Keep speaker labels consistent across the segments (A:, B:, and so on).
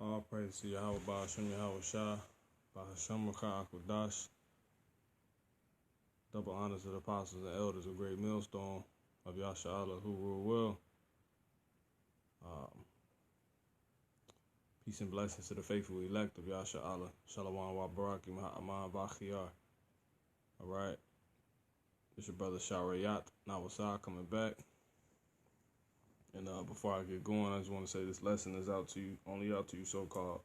A: All praise to Yahweh, Ba'ashem Yahweh Shah, Ba'ashem Rakha Akudash. Double honors to the apostles and elders, a great millstone of Yasha'Allah who rule well. Peace and blessings to the faithful elect of Yasha'Allah. Shalom wa baraki ma'aman ba'khiyar. All right. It's your brother Cyrac, Nawasai, coming back. And before I get going, I just want to say this lesson is only out to you so-called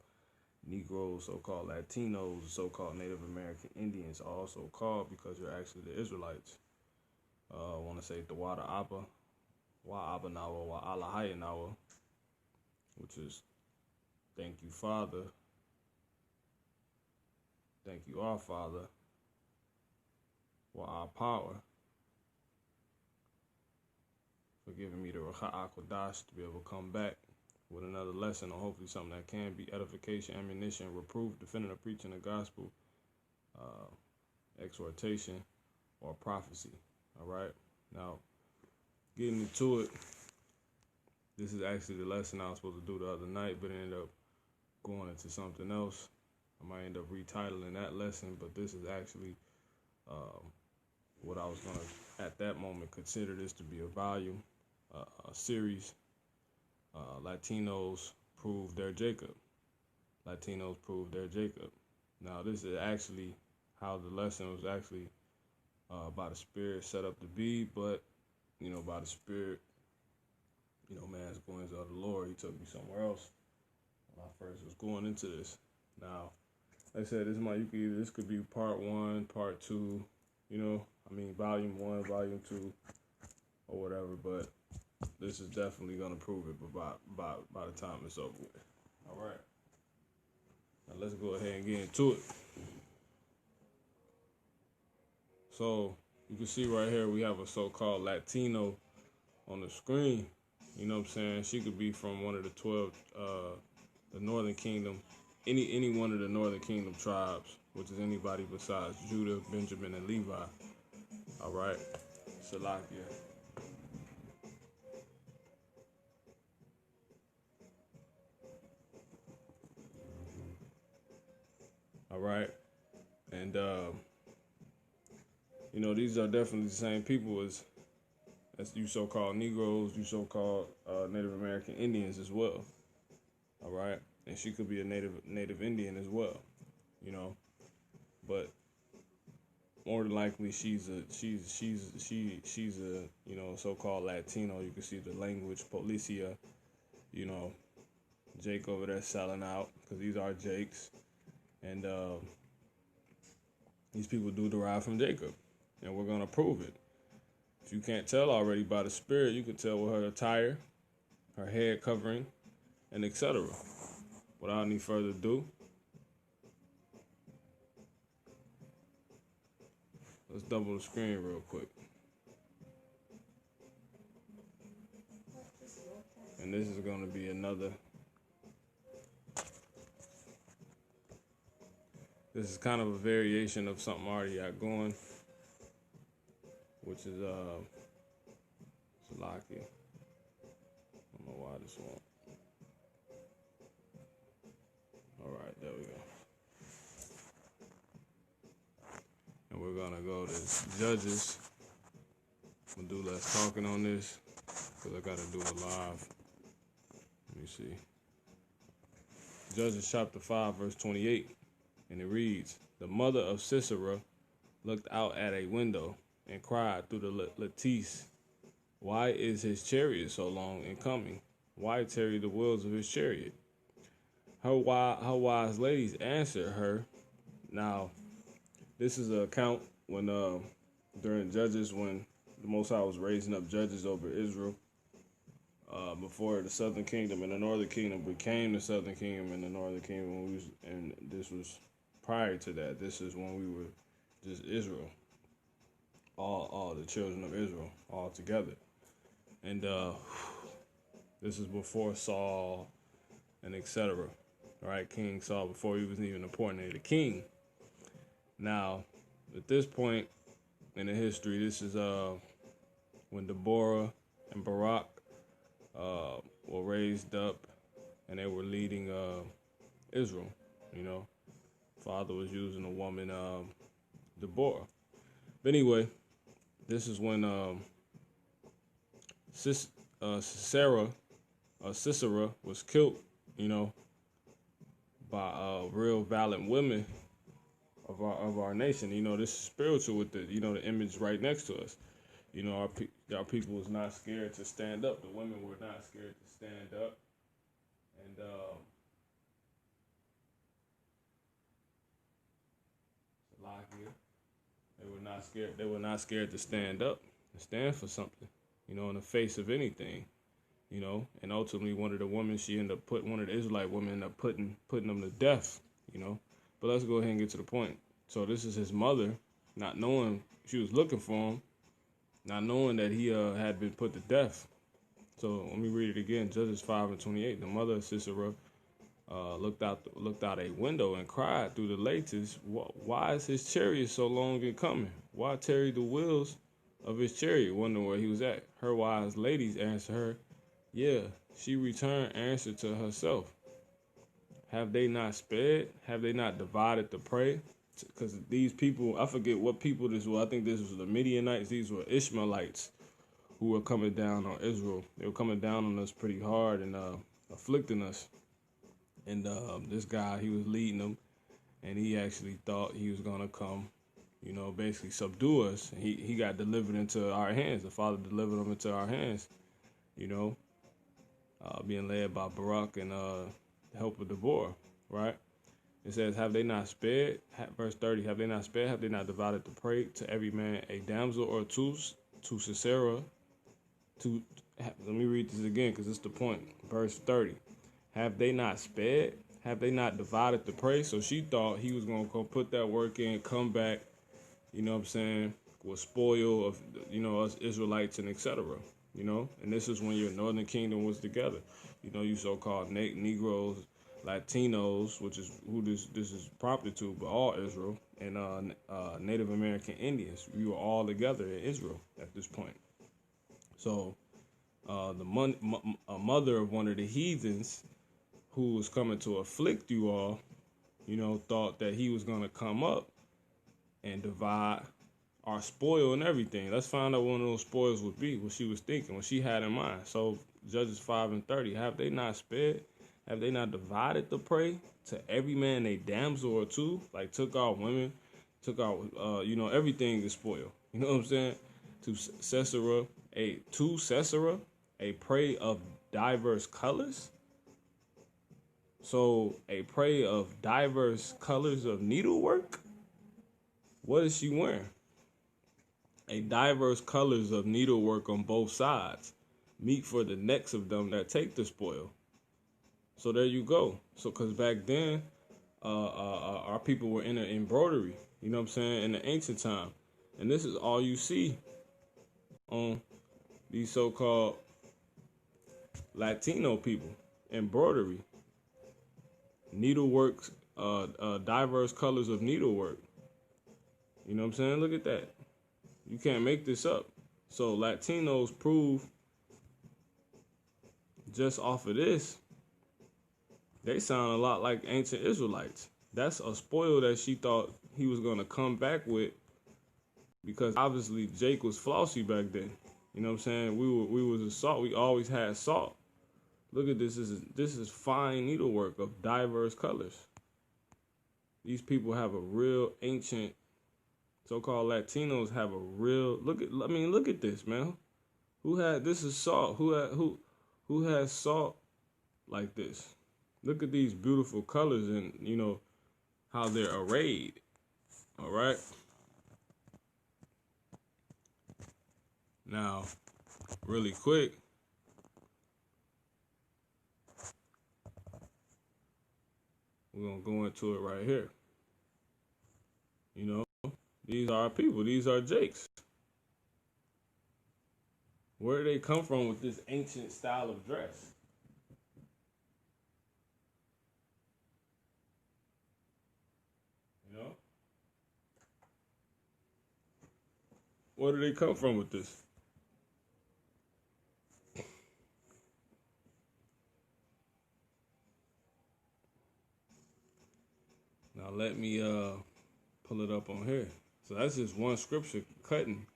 A: Negroes, so-called Latinos, so-called Native American Indians, are also called because you're actually the Israelites. I want to say Tawada Abba, Wa Abba Nawa, Wa Alahaya Nawa, which is thank you, Father. Thank you, our Father, Wa our power, for giving me the Rakha Akodash to be able to come back with another lesson, or hopefully something that can be edification, ammunition, reproof, defending, preaching the gospel, exhortation, or prophecy. All right. Now, getting into it, this is actually the lesson I was supposed to do the other night, but it ended up going into something else. I might end up retitling that lesson, but this is actually what I was going to, at that moment, consider this to be a volume, a series. Latinos prove their Jacob. Latinos prove their Jacob. Now, this is actually how the lesson was actually by the Spirit set up to be, but, by the Spirit, man's going into the Lord. He took me somewhere else when I first was going into this. Now, like I said, this could be part one, part two, volume one, volume two, or whatever, but this is definitely going to prove it by the time it's over with. All right. Now let's go ahead and get into it. So you can see right here we have a so-called Latino on the screen. You know what I'm saying? She could be from one of the 12, the Northern Kingdom, any one of the Northern Kingdom tribes, which is anybody besides Judah, Benjamin, and Levi. All right. Salakia. All right. And, these are definitely the same people as you so-called Negroes, you so-called Native American Indians as well. All right. And she could be a Native Indian as well, but more than likely she's a so-called Latino. You can see the language, Policia, Jake over there selling out, because these are Jakes. And these people do derive from Jacob, and we're going to prove it. If you can't tell already by the Spirit, you can tell with her attire, her head covering, and etc. Without any further ado, let's double the screen real quick. And this is going to be another. This is kind of a variation of something I already got going, which is Salaki. I don't know why this won't. All right, there we go. And we're gonna go to Judges. I'm gonna do less talking on this because I gotta do it live. Let me see. Judges chapter 5, verse 28. And it reads, "The mother of Sisera looked out at a window and cried through the lattice, 'Why is his chariot so long in coming? Why tarry the wheels of his chariot?' Her wise ladies answered her." Now, this is an account when during Judges, when the Most High was raising up judges over Israel, before the Southern Kingdom and the Northern Kingdom became the Southern Kingdom and the Northern Kingdom, and this was prior to that. This is when we were just Israel, all the children of Israel, all together. And this is before Saul and etc. All right, King Saul, before he was even appointed a king. Now, at this point in the history, this is when Deborah and Barak were raised up, and they were leading Israel. You know, father was using a woman, Deborah. But anyway, this is when Sarah, Sisera was killed. You know, by real valiant women of our nation. You know, this is spiritual with the the image right next to us. You know, our people was not scared to stand up. The women were not scared to stand up, and Lakia, they were not scared. They were not scared to stand up and stand for something. You know, in the face of anything. You know, and ultimately one of the women one of the Israelite women ended up putting them to death. You know, but let's go ahead and get to the point. So this is his mother, not knowing she was looking for him, not knowing that he had been put to death. So let me read it again. Judges 5:28. The mother of Sisera looked out a window and cried through the lattice, "Why is his chariot so long in coming? Why tarry the wheels of his chariot?" Wondering where he was at. Her wise ladies answered her, "Yeah." She returned answer to herself, "Have they not sped? Have they not divided the prey?" Because these people, I forget what people this was. I think this was the Midianites. These were Ishmaelites who were coming down on Israel. They were coming down on us pretty hard and afflicting us. And this guy, he was leading them, and he actually thought he was gonna come, basically subdue us. And he got delivered into our hands. The Father delivered him into our hands. Being led by Barak and the help of Deborah, right? It says, "Have they not spared?" Verse 30, "Have they not spared? Have they not divided the prey to every man a damsel or two to Sisera?" Let me read this again because it's the point. Verse 30, "Have they not spared? Have they not divided the prey?" So she thought he was going to go put that work in, come back, with spoil of, us Israelites and etc. And this is when your northern kingdom was together. You so-called Negroes, Latinos, which is who this is prompted to, but all Israel, and Native American Indians. We were all together in Israel at this point. So a mother of one of the heathens who was coming to afflict you all, thought that he was going to come up and divide our spoil and everything. Let's find out what one of those spoils would be, what she was thinking, what she had in mind. So Judges 5:30, "Have they not spared? Have they not divided the prey to every man a damsel or two?" Like took out women, took out, everything is spoil. You know what I'm saying? To Sisera, a prey of diverse colors. So a prey of diverse colors of needlework. What is she wearing? A diverse colors of needlework on both sides, meet for the necks of them that take the spoil. So there you go. So because back then, our people were in an embroidery. You know what I'm saying? In the ancient time, and this is all you see on these so-called Latino people: embroidery, needlework, diverse colors of needlework. You know what I'm saying? Look at that. You can't make this up. So Latinos prove just off of this, they sound a lot like ancient Israelites. That's a spoil that she thought he was going to come back with, because obviously Jake was flossy back then. You know what I'm saying? We was a salt. We always had salt. Look at this. This is fine needlework of diverse colors. These people have a real ancient, so-called Latinos have a real look at this, man. This is salt. Who has salt like this? Look at these beautiful colors and how they're arrayed. All right. Now, really quick, we're gonna go into it right here. These are our people. These are Jakes. Where do they come from with this ancient style of dress? Where do they come from with this? Now let me pull it up on here. So that's just one scripture cutting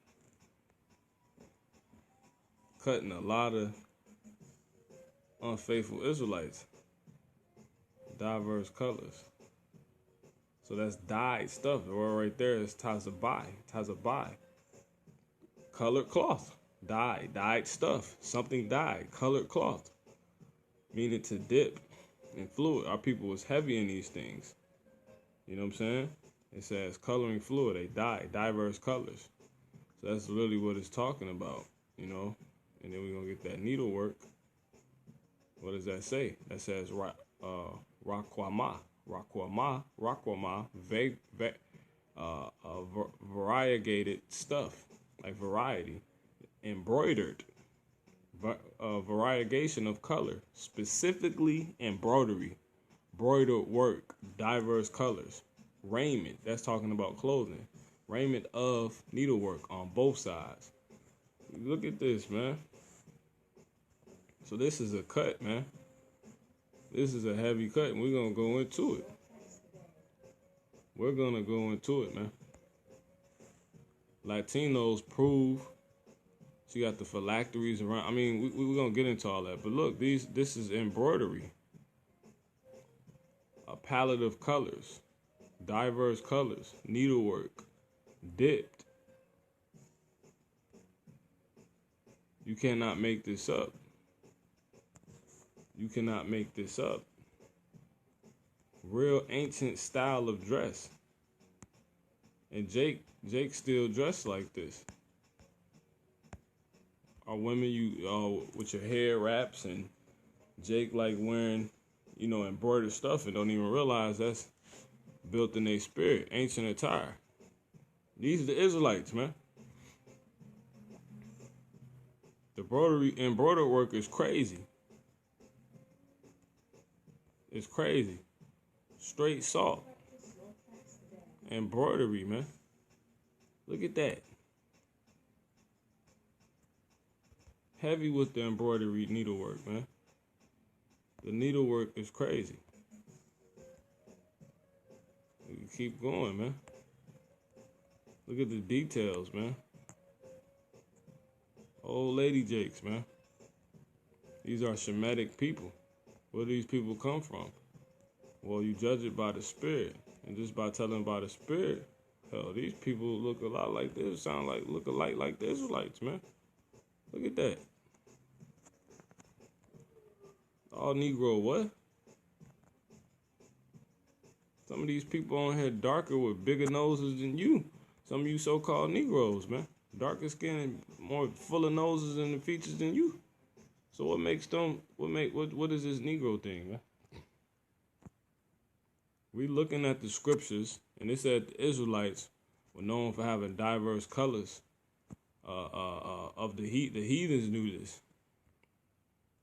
A: a lot of unfaithful Israelites, diverse colors. So that's dyed stuff. The word right there is tazabai. Tazabai. Colored cloth. Dyed stuff. Something dyed. Colored cloth. Meaning to dip in fluid. Our people was heavy in these things. You know what I'm saying? It says coloring fluid. They dye diverse colors. So that's really what it's talking about, you know. And then we're going to get that needlework. What does that say? That says rakwama, variegated stuff, like variety, embroidered, variegation of color, specifically embroidery, broidered work, diverse colors, raiment. That's talking about clothing, raiment of needlework on both sides. Look at this, man. So this is a cut, man. This is a heavy cut, and we're going to go into it. We're going to go into it, man. Latinos prove. So you got the phylacteries around. I mean, we're going to get into all that. But look, this is embroidery. A palette of colors. Diverse colors. Needlework. Dipped. You cannot make this up. You cannot make this up. Real ancient style of dress. And Jake still dressed like this. Are women with your hair wraps, and Jake like wearing, embroidered stuff and don't even realize that's built in their spirit, ancient attire. These are the Israelites, man. The embroidered work is crazy. It's crazy. Straight salt. Embroidery, man. Look at that. Heavy with the embroidery needlework, man. The needlework is crazy. You keep going, man. Look at the details, man. Old lady Jakes, man. These are Shemitic people. Where do these people come from? Well, you judge it by the spirit. And just by telling by the spirit, hell, these people look a lot like this, look alike like the Israelites, man. Look at that. All Negro, what? Some of these people on here darker with bigger noses than you. Some of you so-called Negroes, man. Darker skin and more fuller noses and the features than you. So what makes them, what is this Negro thing, man? We looking at the scriptures, and it said the Israelites were known for having diverse colors of the heathens knew this.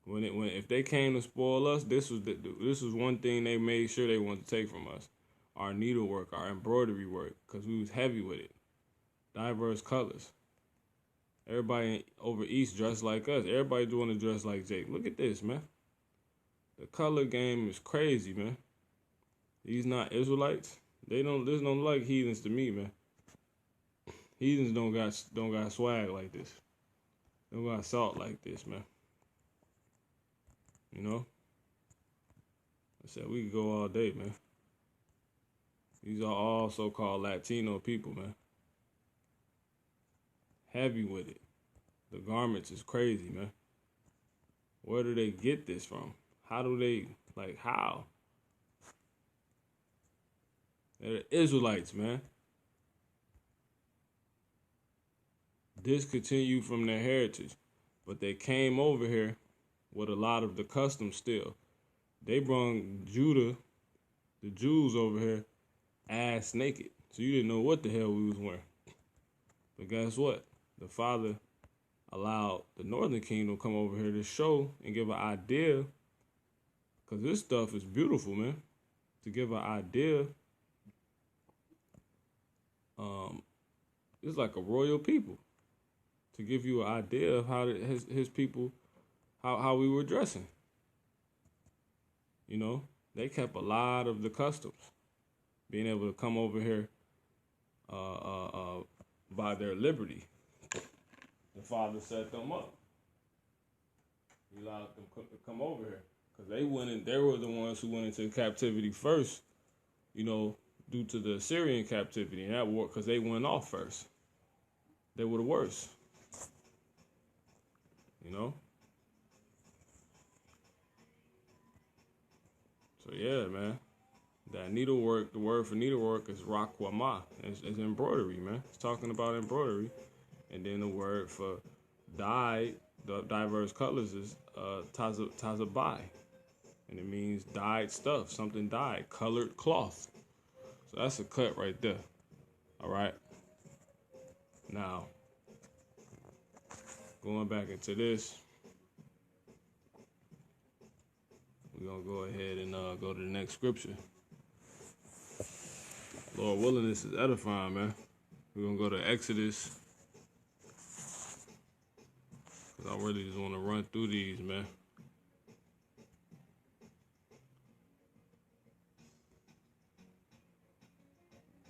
A: If they came to spoil us, this was one thing they made sure they wanted to take from us. Our needlework, our embroidery work, because we was heavy with it. Diverse colors. Everybody over East dressed like us. Everybody doing to dress like Jake. Look at this, man. The color game is crazy, man. These not Israelites. This don't like heathens to me, man. Heathens don't got swag like this. Don't got salt like this, man. You know? I said we could go all day, man. These are all so-called Latino people, man. Heavy with it. The garments is crazy, man. Where do they get this from? How do they, how? They're the Israelites, man. Discontinued from their heritage. But they came over here with a lot of the customs still. They brung Judah, the Jews over here, ass naked. So you didn't know what the hell we was wearing. But guess what? The Father allowed the Northern Kingdom to come over here to show and give an idea. Because this stuff is beautiful, man. To give an idea. It's like a royal people. To give you an idea of how his people, how we were dressing. You know, they kept a lot of the customs. being able to come over here by their liberty. The Father set them up. He allowed them to come over here because they went in. They were the ones who went into captivity first, due to the Assyrian captivity and that war, because they went off first. They were the worst. So yeah, man. That needlework, the word for needlework is rakwama. It's embroidery, man. It's talking about embroidery. And then the word for dyed, the diverse colors is tazabai. And it means dyed stuff, something dyed, colored cloth. So that's a cut right there. All right. Now, going back into this, we're going to go ahead and go to the next scripture. Lord willing, this is edifying, man. We're going to go to Exodus. Because I really just want to run through these, man.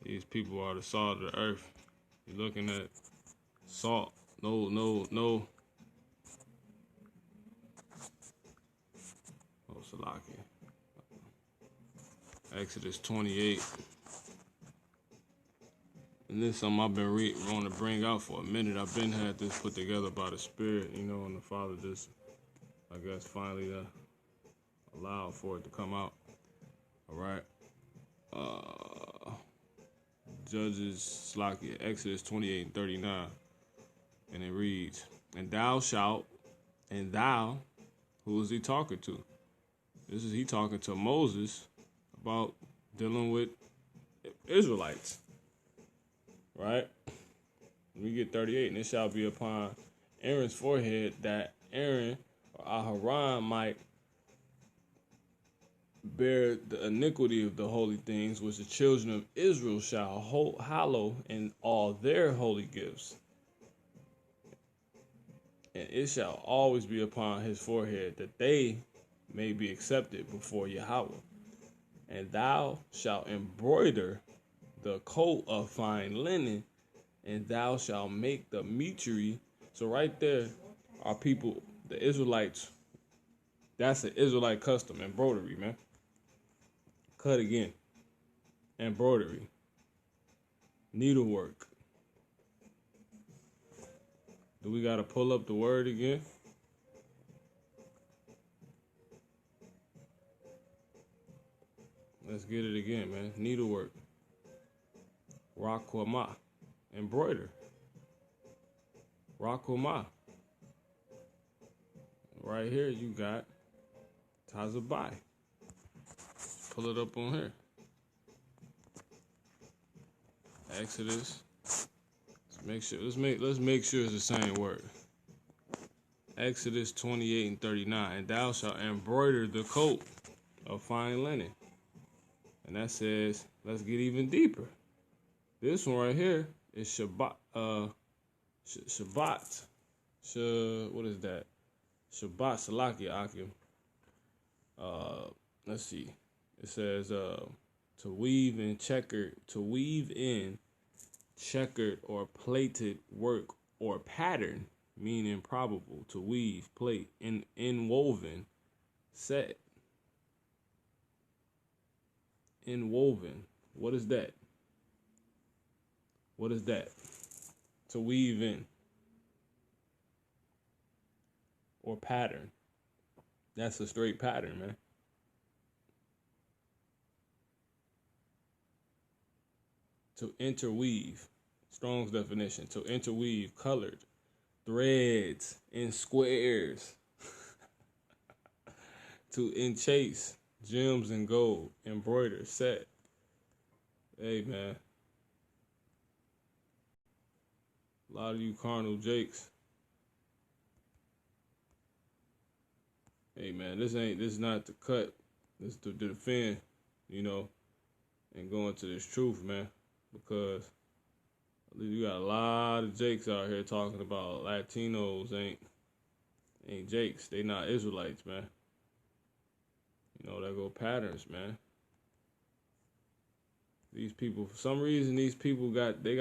A: These people are the salt of the earth. You're looking at salt. No. Oh, Salaki. Exodus 28. And this is something I've been wanting to bring out for a minute. I've been had this put together by the Spirit, and the Father just, I guess, finally allowed for it to come out. All right. Judges, Slakia, Exodus 28 and 39. And it reads, and thou, who is he talking to? He talking to Moses about dealing with Israelites. Right? We get 38, and it shall be upon Aaron's forehead that Aaron or Aharon might bear the iniquity of the holy things which the children of Israel shall hallow in all their holy gifts. And it shall always be upon his forehead that they may be accepted before Yahweh. And thou shalt embroider the coat of fine linen, and thou shalt make the mitre. So right there are people, the Israelites. That's an Israelite custom, embroidery, man. Cut again. Embroidery. Needlework. Do we got to pull up the word again? Let's get it again, man. Needlework. Rakwama. Embroider. Rakwama. Right here you got Tazabai. Pull it up on here. Exodus. Let's make sure it's the same word. Exodus 28 and 39. And thou shalt embroider the coat of fine linen. And that says, let's get even deeper. This one right here is Shabbat. Shabbat. What is that? Shabbat Salaki Akim. Let's see. It says to weave in checkered or plated work or pattern, meaning probable, to weave, plate, inwoven, set. Inwoven. What is that? What is that? To weave in. Or pattern. That's a straight pattern, man. To interweave. Strong's definition. To interweave colored threads in squares. To enchase gems and gold. Embroider. Set. Hey, man. A lot of you carnal jakes. Hey, man, this is not to cut. This is to defend, and go into this truth, man. Because you got a lot of jakes out here talking about Latinos ain't jakes. They not Israelites, man. That go patterns, man. These people, for some reason, these people they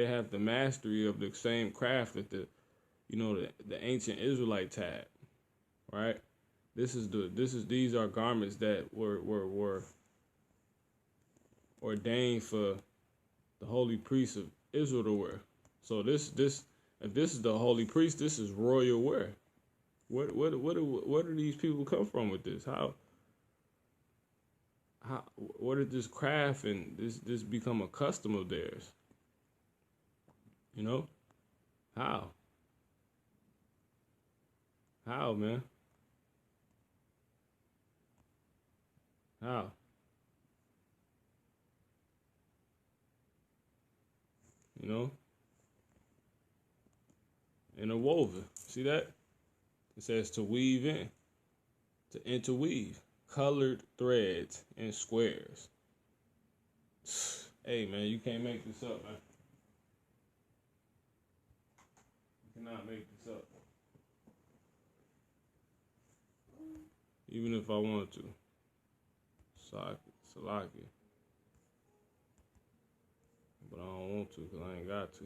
A: have the mastery of the same craft that the ancient Israelites had, right? These are garments that were ordained for the holy priests of Israel to wear. So if this is the holy priest, this is royal wear. Where do these people come from with this? Where did this craft and this become a custom of theirs? You know? How? How, man? How? You know? Interwoven. See that? It says to weave in. To interweave. Colored threads and squares. Hey, man, you can't make this up, man. You cannot make this up. Even if I wanted to. Salaki. But I don't want to because I ain't got to.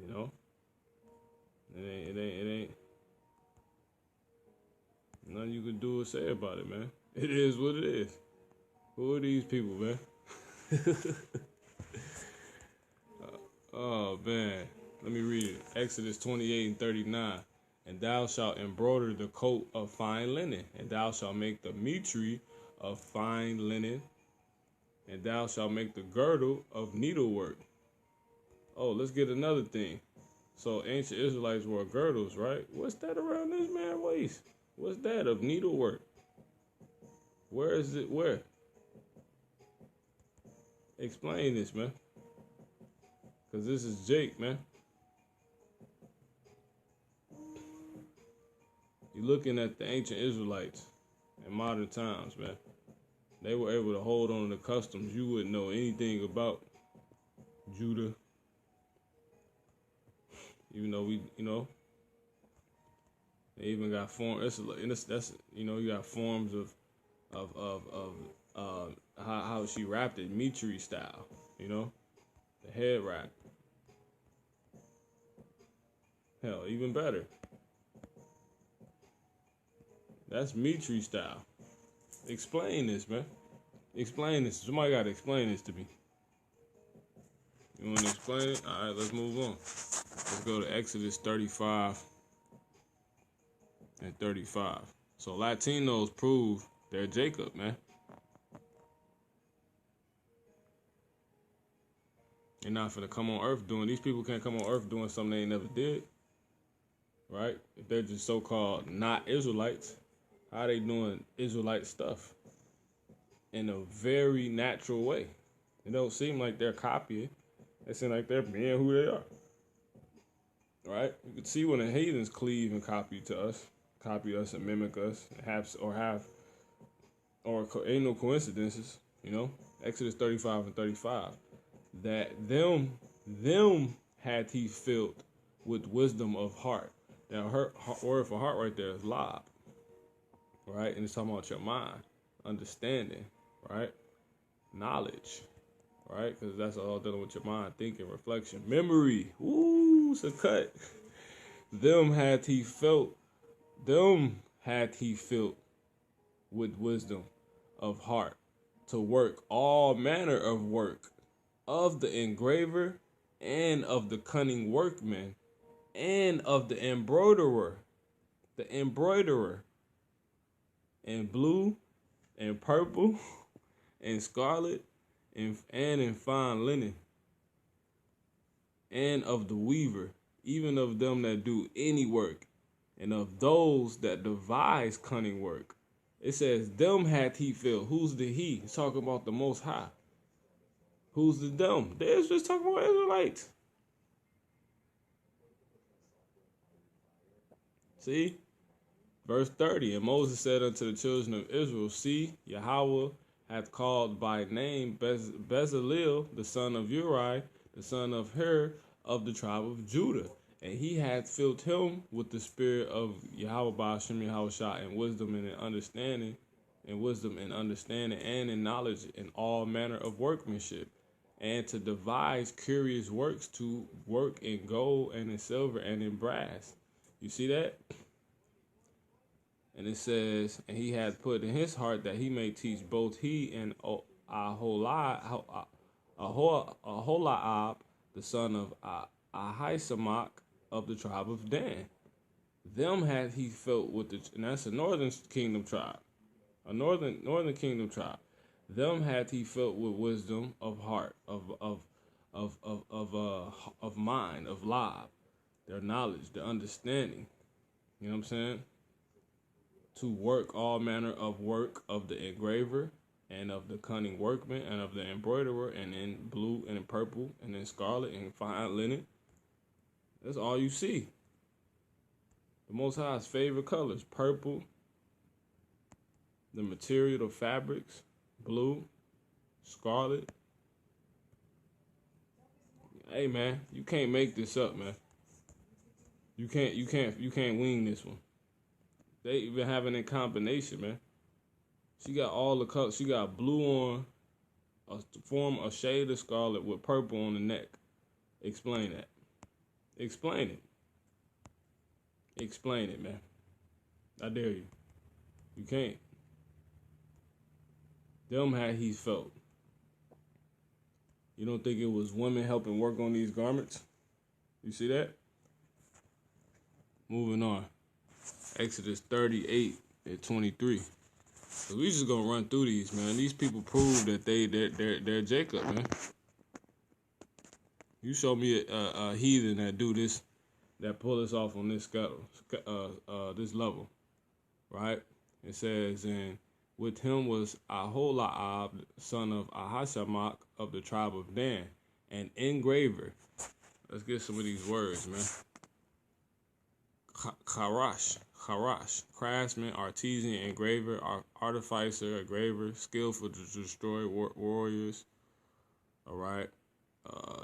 A: You know? It ain't nothing you can do or say about it, man. It is what it is. Who are these people, man? Oh, man. Let me read it. Exodus 28:39. And thou shalt embroider the coat of fine linen, and thou shalt make the mitre of fine linen, and thou shalt make the girdle of needlework. Oh, let's get another thing. So ancient Israelites wore girdles, right? What's that around this man's waist? What's that of needlework? Where is it? Where? Explain this, man. Because this is Jake, man. You're looking at the ancient Israelites in modern times, man. They were able to hold on to the customs you wouldn't know anything about. Judah. Even though they even got forms. You got forms of how she wrapped it, mitre style. The head wrap. Hell, even better. That's mitre style. Explain this, man. Explain this. Somebody got to explain this to me. You want to explain it? All right, let's move on. Let's go to Exodus 35 and 35. So Latinos prove they're Jacob, man. They're not finna come on earth doing, these people can't come on earth doing something they ain't never did. Right? If they're just so-called not Israelites, how they doing Israelite stuff? In a very natural way. It don't seem like they're copying. It seems like they're being who they are. Right? You can see when the heathens cleave and copy us and mimic us, or ain't no coincidences, Exodus 35 and 35. That them had he filled with wisdom of heart. Now, her word for heart right there is lob, right? And it's talking about your mind, understanding, right? Knowledge, right? Because that's all dealing with your mind, thinking, reflection, memory. Ooh, it's a cut. Them had he filled with wisdom of heart to work all manner of work of the engraver and of the cunning workman and of the embroiderer, in blue and purple and scarlet and in fine linen, and of the weaver, even of them that do any work, and of those that devise cunning work. It says, them hath he filled. Who's the he? It's talking about the Most High. Who's the them? They're just talking about Israelites. See? Verse 30, and Moses said unto the children of Israel, see, Yahweh hath called by name Bezalel, the son of Uri, the son of Hur, of the tribe of Judah. And he hath filled him with the spirit of Yahweh Ba'ashem Yahushua, and wisdom and in understanding, in wisdom and understanding and in knowledge in all manner of workmanship, and to devise curious works to work in gold and in silver and in brass. You see that? And it says, and he hath put in his heart that he may teach both he and Aholiab, the son of Ahisamach of the tribe of Dan. Them had he filled with and that's a northern kingdom tribe, a northern kingdom tribe. Them had he filled with wisdom of heart, of mind, of lob, their knowledge, their understanding. You know what I'm saying? To work all manner of work of the engraver and of the cunning workman and of the embroiderer, and in blue and in purple and in scarlet and fine linen. That's all you see. The Most High's favorite colors: purple, the material, the fabrics, blue, scarlet. Hey man, you can't make this up, man. You can't wing this one. They even have it in combination, man. She got all the colors. She got blue on, a shade of scarlet with purple on the neck. Explain that. Explain it. Explain it, man. I dare you. You can't. Them how he felt. You don't think it was women helping work on these garments? You see that? Moving on. Exodus 38:23. So we just gonna run through these, man. These people prove that they're Jacob, man. You show me a heathen that do this, that pull us off on this this level, right? It says, and with him was Aholiab, son of Ahisamach of the tribe of Dan, an engraver. Let's get some of these words, man. Charash, craftsman, artisan, engraver, artificer, engraver, skillful to destroy warriors. All right.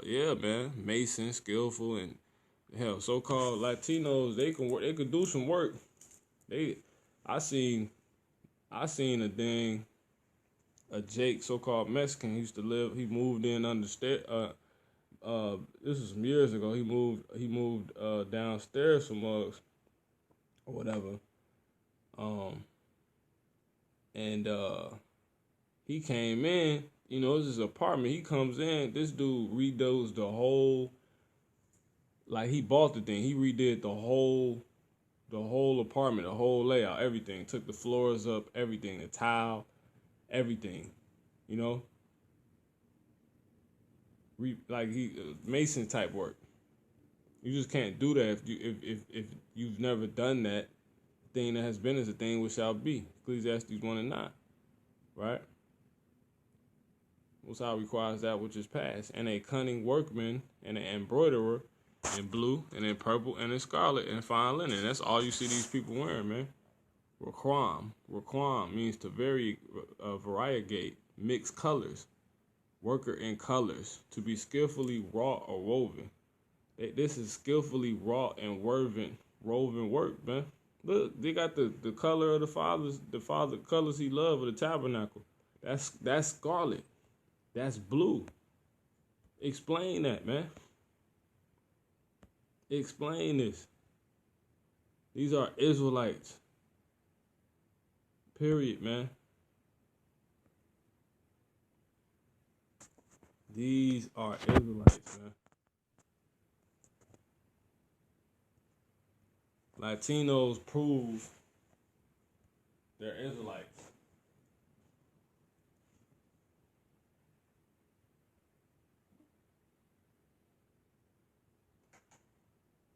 A: Yeah, man. Mason, skillful, and hell, so-called Latinos, they can work. They could do some work. I seen a Jake, so-called Mexican, used to live. He moved in understairs. This was some years ago. He moved downstairs from us, or whatever. And he came in. You know, this is his apartment. He comes in. This dude redoes the whole. Like, he bought the thing. He redid the whole apartment, the whole layout, everything. Took the floors up, everything, the tile, everything. You know. Mason type work. You just can't do that if you've never done that. Thing that has been is a thing which shall be. Ecclesiastes 1:9, right? Most High requires that which is past, and a cunning workman and an embroiderer in blue and in purple and in scarlet and fine linen. That's all you see these people wearing, man. Raquam means to variegate, mix colors. Worker in colors, to be skillfully wrought or woven. This is skillfully wrought and woven work, man. Look, they got the color of the father colors he loved of the tabernacle. That's scarlet. That's blue. Explain that, man. Explain this. These are Israelites. Period, man. These are Israelites, man. Latinos prove they're Israelites.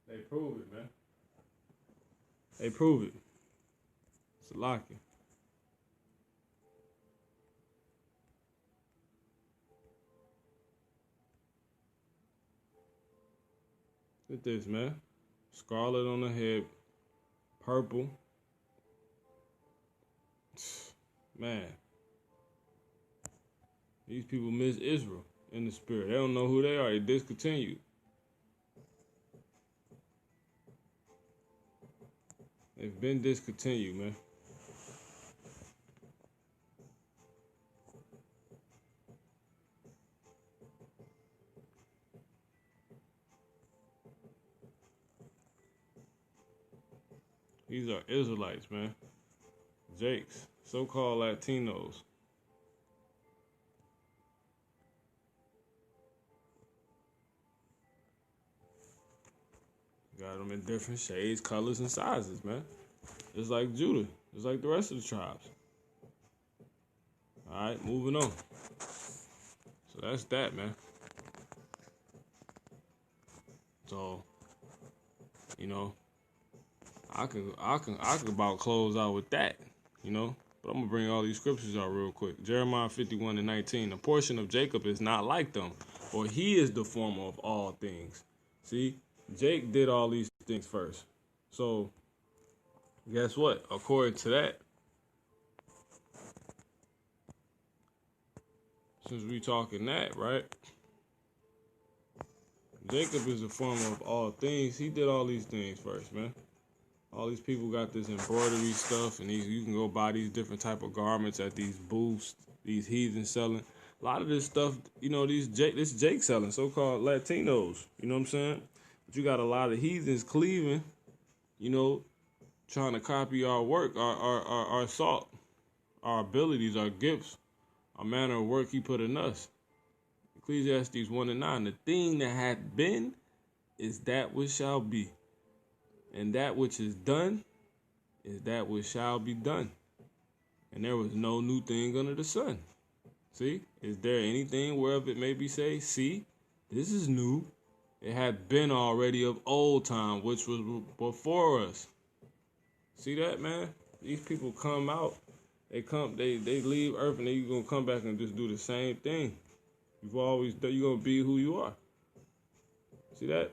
A: They prove it, man. They prove it. It's a lock. Look at this, man. Scarlet on the head, purple. Man, these people miss Israel in the spirit. They don't know who they are. They discontinued. They've been discontinued, man. These are Israelites, man. Jakes, so-called Latinos. Got them in different shades, colors, and sizes, man. Just like Judah. Just like the rest of the tribes. All right, moving on. So that's that, man. So, you know, I can about close out with that, you know. But I'm gonna bring all these scriptures out real quick. Jeremiah 51:19. A portion of Jacob is not like them, for he is the former of all things. See, Jake did all these things first. So, guess what? According to that, since we talking that, right? Jacob is the former of all things. He did all these things first, man. All these people got this embroidery stuff, and you can go buy these different type of garments at these booths, these heathens selling. A lot of this stuff, you know, this Jake selling, so-called Latinos. You know what I'm saying? But you got a lot of heathens cleaving, you know, trying to copy our work, our salt, our abilities, our gifts, our manner of work he put in us. Ecclesiastes 1:9. The thing that hath been is that which shall be. And that which is done is that which shall be done. And there was no new thing under the sun. See? Is there anything whereof it may be say, see, this is new. It had been already of old time, which was before us. See that, man? These people come out, they leave earth, and then you're going to come back and just do the same thing. You're going to be who you are. See that?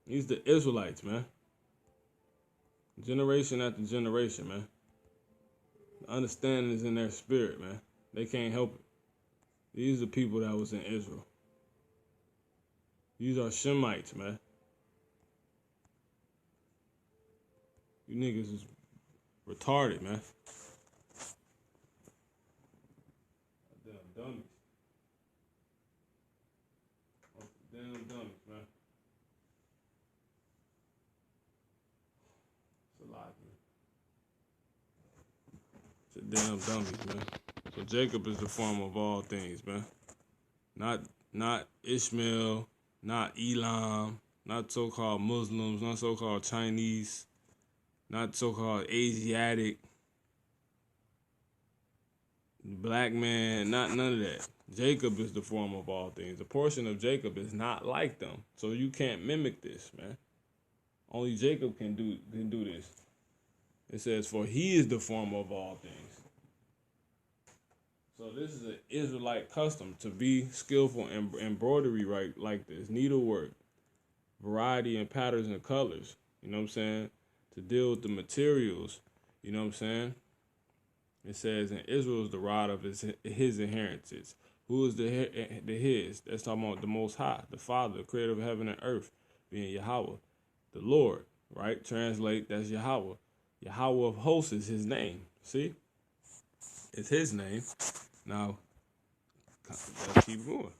A: These the Israelites, man. Generation after generation, man. The understanding is in their spirit, man. They can't help it. These are people that was in Israel. These are Shemites, man. You niggas is retarded, man. Damn dummies. Damn dummies, man. It's a damn dummies, man. So Jacob is the former of all things, man. Not Ishmael, not Elam, not so-called Muslims, not so-called Chinese, not so-called Asiatic, black man, none of that. Jacob is the former of all things. A portion of Jacob is not like them. So you can't mimic this, man. Only Jacob can do this. It says, for he is the former of all things. So this is an Israelite custom to be skillful in embroidery right like this. Needlework, variety and patterns and colors. You know what I'm saying? To deal with the materials. You know what I'm saying? It says, and Israel is the rod of his inheritance. Who is the his? That's talking about the Most High, the Father, the creator of heaven and earth, being Yahweh. The Lord, right? Translate, that's Yahweh. Yahweh of hosts is his name. See? It's his name. Now, let's keep going.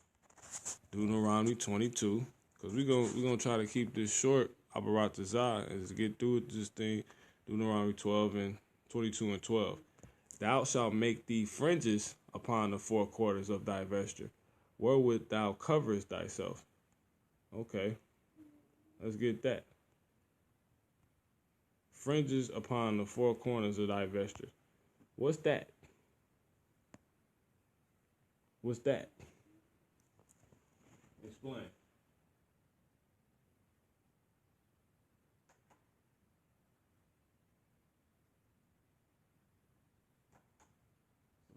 A: Deuteronomy 22. Because we're gonna try to keep this short. Abaratazah, and to get through this thing. Deuteronomy 12 and 22 and 12. Thou shalt make thee fringes upon the four quarters of thy vesture, wherewith thou coverest thyself. Okay. Let's get that. Fringes upon the four corners of thy vesture. What's that? What's that? Explain.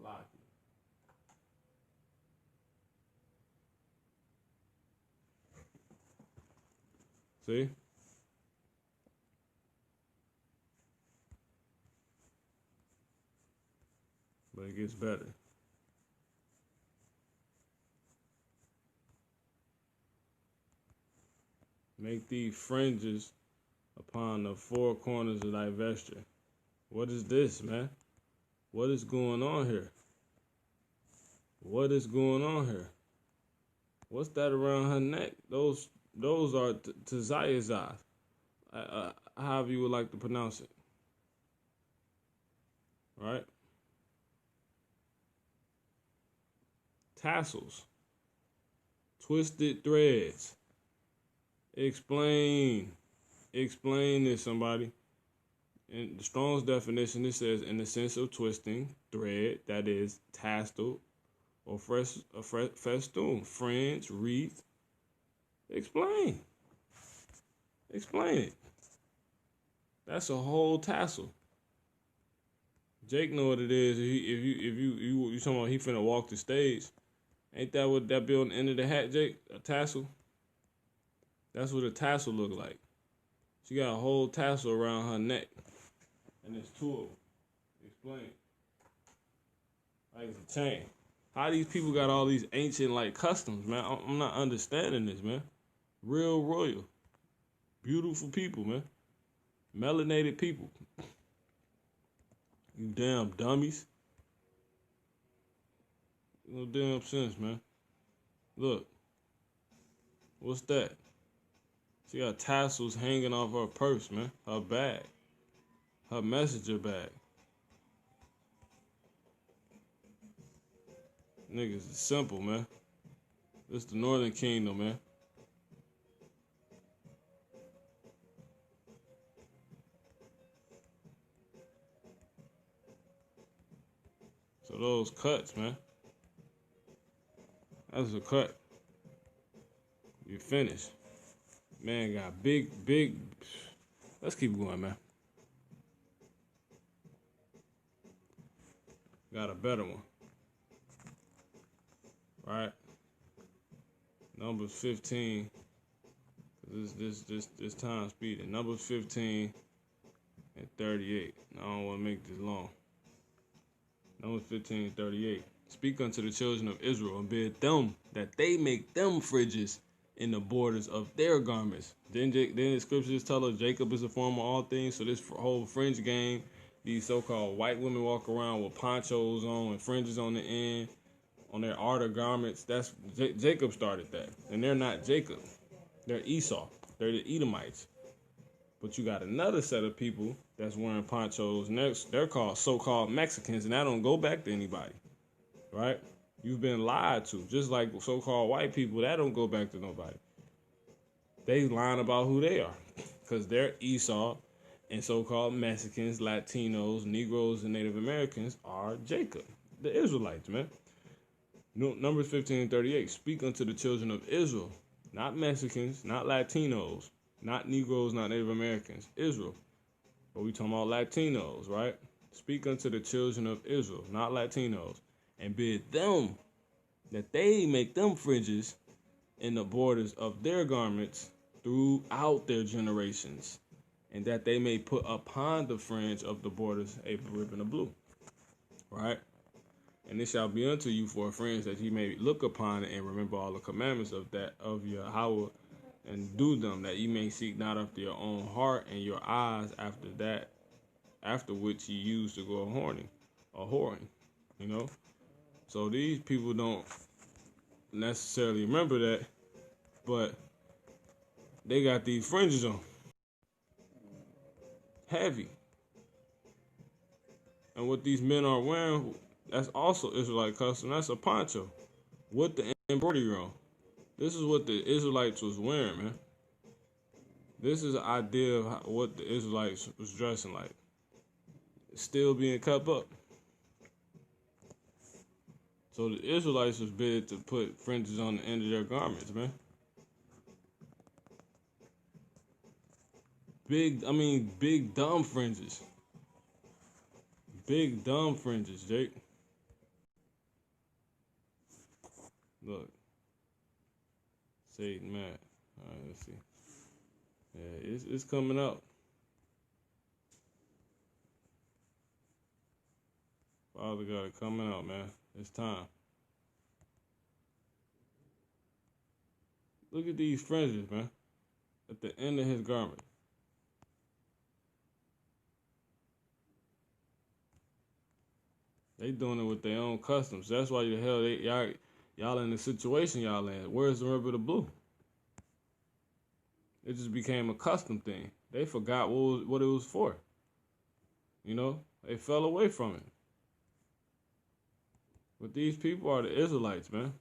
A: Lock it. See? But it gets better. Make thee fringes upon the four corners of thy vesture. What is this, man? What is going on here? What is going on here? What's that around her neck? Those are Tazayazah. however you would like to pronounce it, right? Tassels, twisted threads. Explain this, somebody. In the Strong's definition, it says in the sense of twisting thread, that is tassel or festoon, fringe, wreath. Explain it. That's a whole tassel. Jake know what it is. If you talking about he finna walk the stage, ain't that what that be on the end of the hat, Jake? A tassel. That's what a tassel look like. She got a whole tassel around her neck, and it's two of them. Explain. Like it's a chain. How these people got all these ancient like customs, man? I'm not understanding this, man. Real royal, beautiful people, man. Melanated people. You damn dummies. No damn sense, man. Look. What's that? She got tassels hanging off her purse, man. Her bag. Her messenger bag. Niggas is simple, man. This the Northern Kingdom, man. So those cuts, man. That's a cut. You finished. Man got big. Let's keep going, man. Got a better one. Right? Numbers 15. This time speeding. Numbers 15 and 38. I don't want to make this long. Numbers 15 and 38. Speak unto the children of Israel and bid them that they make them fringes in the borders of their garments. Then the scriptures tell us Jacob is the form of all things. So this whole fringe game, these so-called white women walk around with ponchos on and fringes on the end, on their outer garments. That's Jacob started that, and they're not Jacob. They're Esau. They're the Edomites. But you got another set of people that's wearing ponchos, and they're called so-called Mexicans, and that don't go back to anybody, right? You've been lied to, just like so-called white people. That don't go back to nobody. They lying about who they are, because they're Esau, and so-called Mexicans, Latinos, Negroes, and Native Americans are Jacob, the Israelites, man. Numbers 15 and 38. Speak unto the children of Israel, not Mexicans, not Latinos, not Negroes, not Native Americans, Israel. But we talking about Latinos, right? Speak unto the children of Israel, not Latinos, and bid them that they make them fringes in the borders of their garments throughout their generations, and that they may put upon the fringe of the borders a ribbon of blue, right? And it shall be unto you for a fringe, that ye may look upon it and remember all the commandments of Yahweh, and do them, that ye may seek not after your own heart and your eyes after which ye used to go a whoring, you know. So these people don't necessarily remember that, but they got these fringes on, heavy. And what these men are wearing, that's also Israelite custom. That's a poncho with the embroidery on. This is what the Israelites was wearing, man. This is an idea of what the Israelites was dressing like. It's still being kept up. So the Israelites was bid to put fringes on the end of their garments, man. Big dumb fringes. Big dumb fringes, Jake. Look. Satan mad. All right, let's see. Yeah, it's coming up. Father got it coming out, man. It's time. Look at these fringes, man. At the end of his garment. They doing it with their own customs. That's why the hell y'all in the situation y'all in. Where's the river of blue? It just became a custom thing. They forgot what it was for. You know, they fell away from it. But these people are the Israelites, man.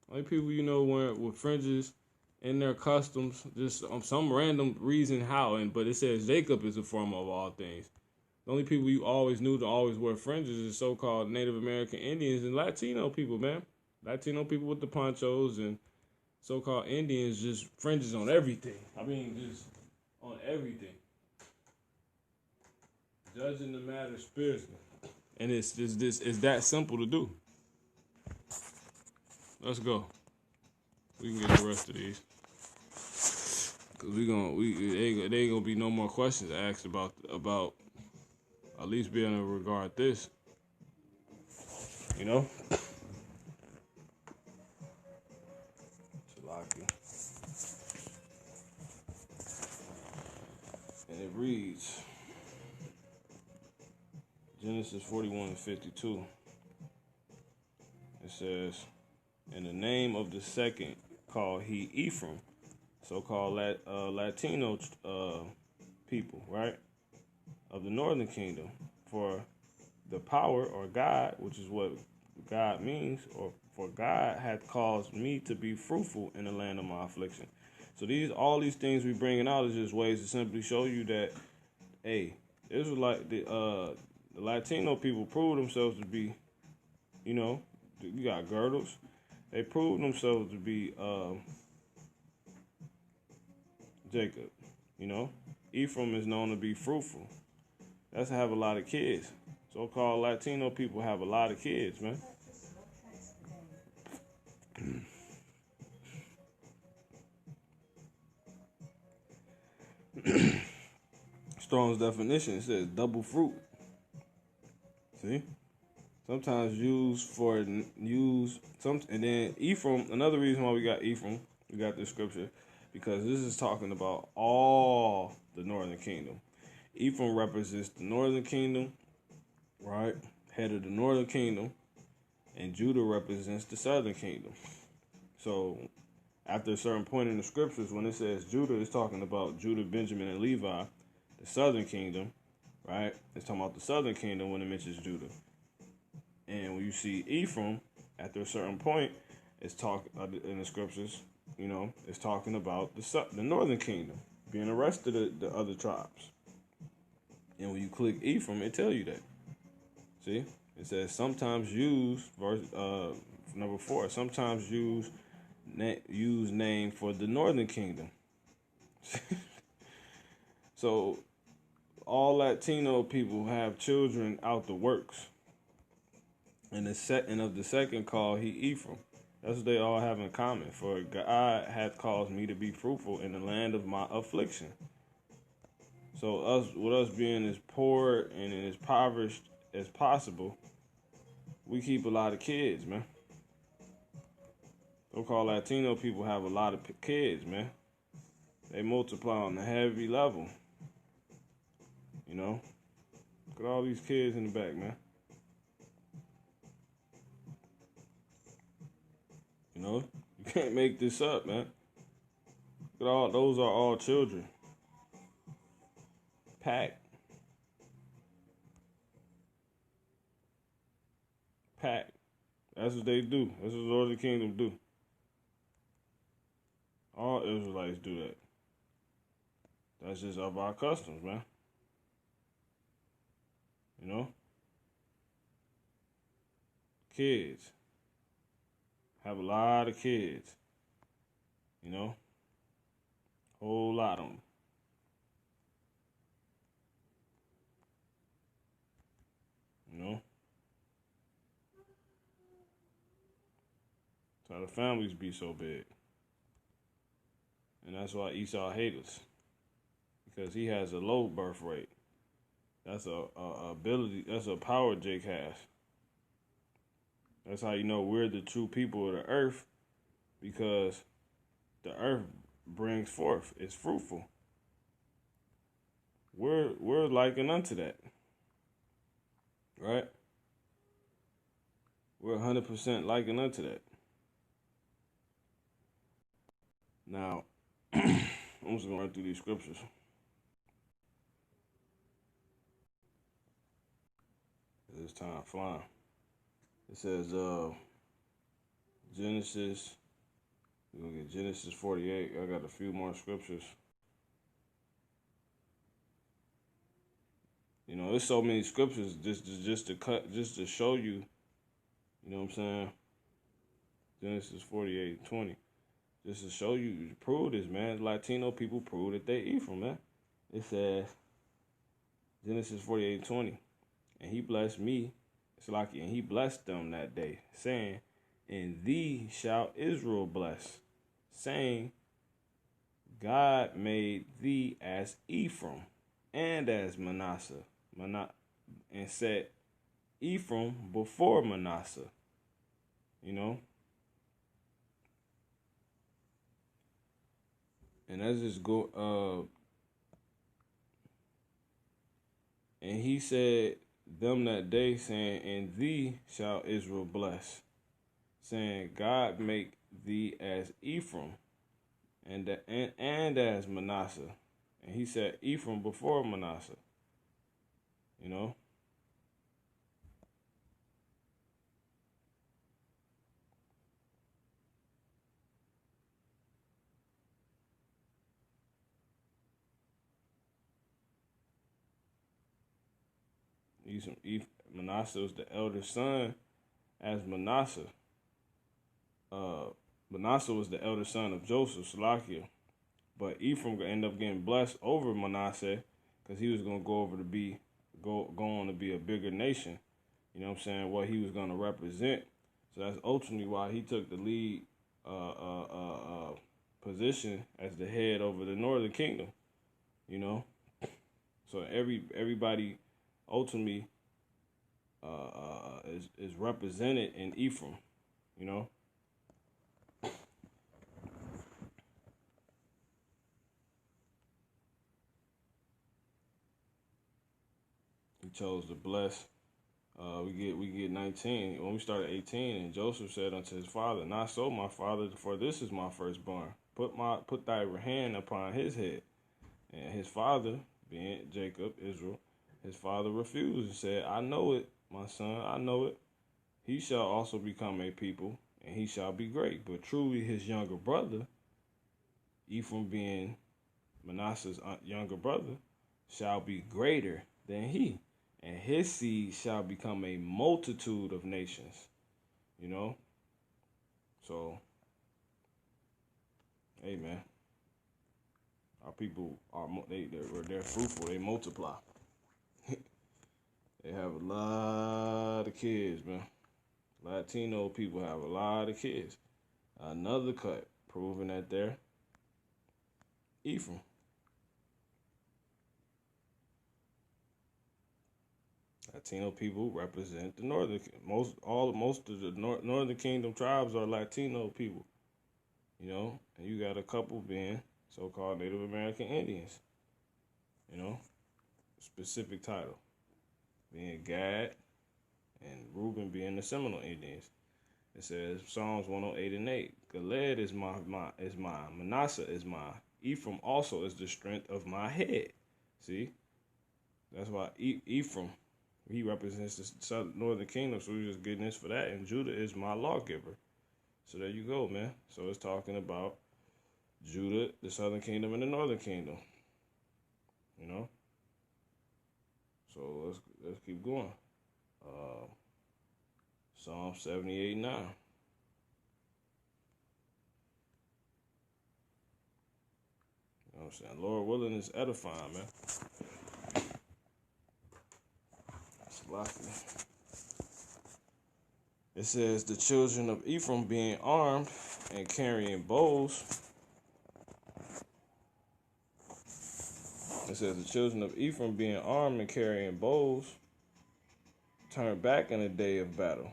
A: Only people you know wearing with fringes in their customs, just some random reason how. But it says Jacob is the former of all things. The only people you always knew to always wear fringes is so-called Native American Indians and Latino people, man. Latino people with the ponchos and so-called Indians just fringes on everything. I mean, just on everything. Judging the matter spiritually. And it's that simple to do. Let's go. We can get the rest of these. Cause they ain't gonna be no more questions asked about at least being able to regard this. You know? And it reads Genesis 41:52. It says, "In the name of the second called he Ephraim," so-called Latino people, right, of the northern kingdom, for the power or God, which is what God means, or for God hath caused me to be fruitful in the land of my affliction. So all these things we bringing out is just ways to simply show you that, hey, Israelite, the Latino people proved themselves to be, you know, you got girdles. They proved themselves to be Jacob, you know. Ephraim is known to be fruitful. That's to have a lot of kids. So-called Latino people have a lot of kids, man. Strong's definition, it says double fruit. See? Sometimes and then Ephraim, another reason why we got Ephraim, we got this scripture, because this is talking about all the northern kingdom. Ephraim represents the northern kingdom, right? Head of the northern kingdom, and Judah represents the southern kingdom. So after a certain point in the scriptures, when it says Judah, it's talking about Judah, Benjamin, and Levi, the southern kingdom, right? It's talking about the southern kingdom when it mentions Judah. And when you see Ephraim, after a certain point, it's talking in the scriptures, you know, it's talking about the northern kingdom being the rest of the other tribes. And when you click Ephraim, it tells you that. See, it says sometimes use number 4. Sometimes use name for the northern kingdom. So all Latino people have children out the works. And the second call he Ephraim. That's what they all have in common. For God hath caused me to be fruitful in the land of my affliction. So with us being as poor and as impoverished as possible, we keep a lot of kids, man. So-called Latino people have a lot of kids, man. They multiply on a heavy level. You know? Look at all these kids in the back, man. You know? You can't make this up, man. Look at those are all children. Pack. That's what they do. That's what the Northern Kingdom do. All Israelites do that. That's just of our customs, man. You know? Kids. Have a lot of kids. You know? Whole lot of them. You know? That's how the families be so big. And that's why Esau hates us. Because he has a low birth rate. That's a ability, that's a power Jake has. That's how you know we're the true people of the earth, because the earth brings forth, it's fruitful. We're likened unto that. Right? We're 100% likened unto that. Now, I'm just going to run through these scriptures. this time flying. It says Genesis. We're gonna get Genesis 48. I got a few more scriptures. You know, there's so many scriptures just to show you. You know what I'm saying? Genesis 48:20. Just to show you, prove this, man. Latino people prove that they Ephraim, man. It says Genesis 48:20, and he blessed me, it's like, and he blessed them that day, saying, "In thee shall Israel bless," saying, "God made thee as Ephraim and as Manasseh, and set Ephraim before Manasseh." You know? And let's just go, and he said them that day, saying, "In thee shall Israel bless," saying, "God make thee as Ephraim and as Manasseh." And he said Ephraim before Manasseh. You know? Manasseh was the elder son as Manasseh. Manasseh was the elder son of Joseph, Salakia. But Ephraim gonna end up getting blessed over Manasseh because he was gonna go on to be a bigger nation. You know what I'm saying? What he was gonna represent. So that's ultimately why he took the lead position as the head over the northern kingdom. You know, so everybody ultimately is represented in Ephraim. You know. He chose to bless. We get 19. When we start at 18, and Joseph said unto his father, "Not so, my father, for this is my firstborn. Put thy hand upon his head." And his father, being Jacob, Israel, his father refused and said, "I know it, my son, I know it. He shall also become a people, and he shall be great." But truly his younger brother, Ephraim being Manasseh's younger brother, shall be greater than he, and his seed shall become a multitude of nations. You know? So, hey, man. Our people they're fruitful, they multiply. They have a lot of kids, man. Latino people have a lot of kids. Another cut proving that they're Ephraim. Latino people represent the most of the northern kingdom tribes are Latino people. You know, and you got a couple being so-called Native American Indians. You know, specific title being Gad and Reuben being the Seminole Indians. It says Psalms 108:8. Gilead is mine. Manasseh is mine. Ephraim also is the strength of my head. See, that's why Ephraim, he represents the northern kingdom. So we're just getting this for that. And Judah is my lawgiver. So there you go, man. So it's talking about Judah, the southern kingdom, and the northern kingdom. You know. So let's keep going. Psalm 78:9. You know what I'm saying? Lord willing is edifying, man. That's lucky. It says the children of Ephraim being armed and carrying bows. It says the children of Ephraim being armed and carrying bows turned back in the day of battle.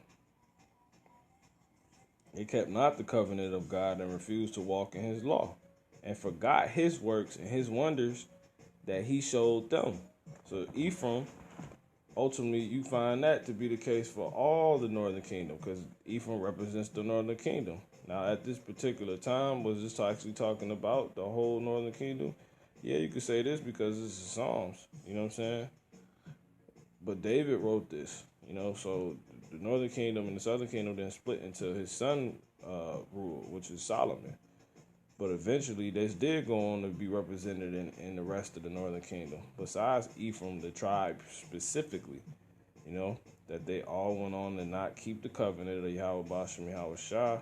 A: They kept not the covenant of God and refused to walk in his law, and forgot his works and his wonders that he showed them. So Ephraim, ultimately, you find that to be the case for all the northern kingdom, because Ephraim represents the northern kingdom. Now, at this particular time, was this actually talking about the whole northern kingdom? Yeah, you could say this because this is Psalms. You know what I'm saying? But David wrote this. So the northern kingdom and the southern kingdom then split into his son rule, which is Solomon. But eventually, this did go on to be represented in the rest of the northern kingdom. Besides Ephraim, the tribe specifically, that they all went on to not keep the covenant of Yahweh Bashem Yahweh Shah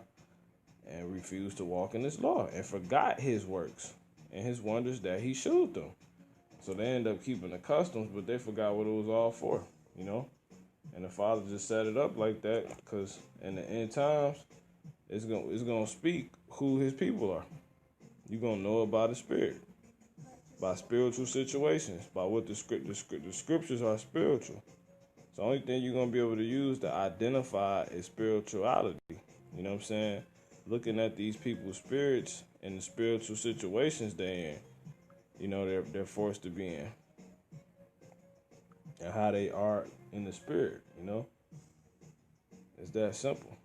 A: and refused to walk in his law and forgot his works and his wonders that he showed them. So they end up keeping the customs, but they forgot what it was all for, And the Father just set it up like that because in the end times, it's gonna speak who his people are. You're going to know about the Spirit, by spiritual situations, by what the scriptures are spiritual. So the only thing you're going to be able to use to identify is spirituality. You know what I'm saying? Looking at these people's spirits and the spiritual situations they're in, they're forced to be in. And how they are in the spirit, It's that simple.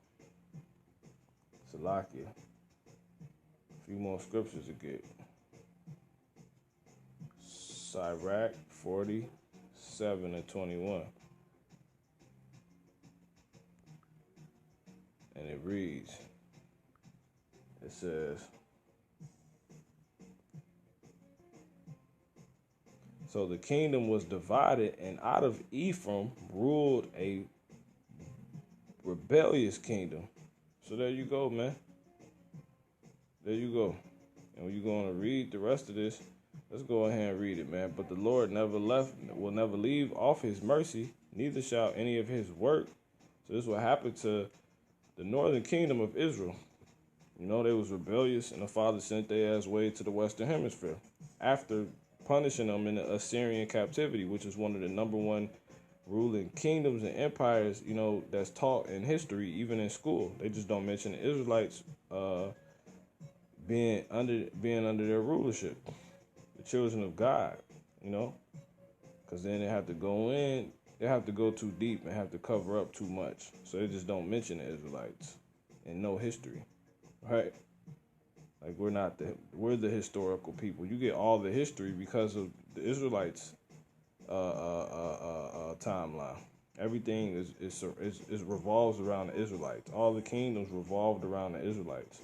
A: Salakia. Few more scriptures to get. Cyrac 47:21. And it reads, it says, so the kingdom was divided, and out of Ephraim ruled a rebellious kingdom. So there you go, man. There you go. And when you're going to read the rest of this, let's go ahead and read it, man. But the Lord will never leave off his mercy, neither shall any of his work. So this is what happened to the northern kingdom of Israel. They was rebellious, and the Father sent their ass way to the western hemisphere after punishing them in the Assyrian captivity, which is one of the number one ruling kingdoms and empires, that's taught in history, even in school. They just don't mention the Israelites being under their rulership, the children of God, because then they have to go too deep and have to cover up too much. So they just don't mention the Israelites in no history, right? Like we're the historical people. You get all the history because of the Israelites' timeline. Everything is revolves around the Israelites. All the kingdoms revolved around the Israelites.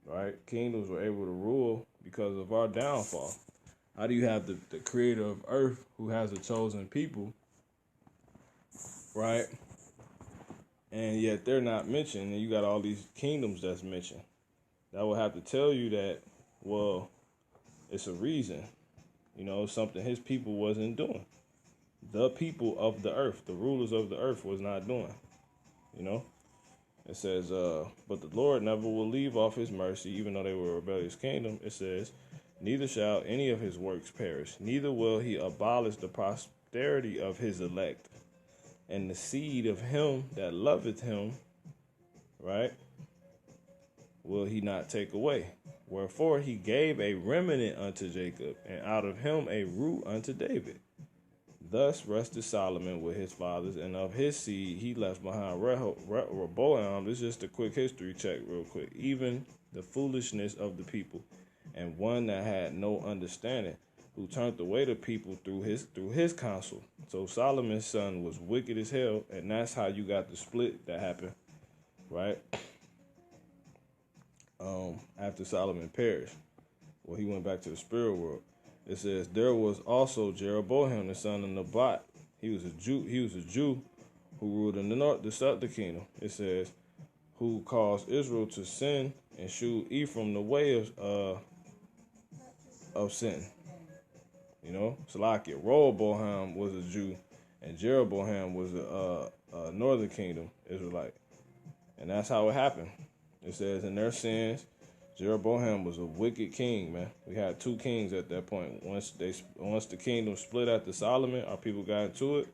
A: Right? Kingdoms were able to rule because of our downfall. How do you have the creator of earth who has a chosen people, right? And yet they're not mentioned, and you got all these kingdoms that's mentioned. That will have to tell you that, well, it's a reason. It's something his people wasn't doing. The people of the earth, the rulers of the earth was not doing, It says, but the Lord never will leave off his mercy, even though they were a rebellious kingdom. It says, neither shall any of his works perish, neither will he abolish the posterity of his elect, and the seed of him that loveth him, right, will he not take away. Wherefore he gave a remnant unto Jacob, and out of him a root unto David. Thus rested Solomon with his fathers, and of his seed he left behind Rehoboam. This is just a quick history check real quick. Even the foolishness of the people, and one that had no understanding, who turned away the people through his counsel. So Solomon's son was wicked as hell, and that's how you got the split that happened, right? After Solomon perished. Well, he went back to the spirit world. It says, there was also Jeroboam, the son of Nebat. He was a Jew who ruled in the southern kingdom. It says, who caused Israel to sin and shewed Ephraim the way of sin. Salakia. Rehoboam was a Jew, and Jeroboam was a northern kingdom Israelite. And that's how it happened. It says, in their sins, Jeroboam was a wicked king, man. We had two kings at that point. Once the kingdom split after Solomon, our people got into it.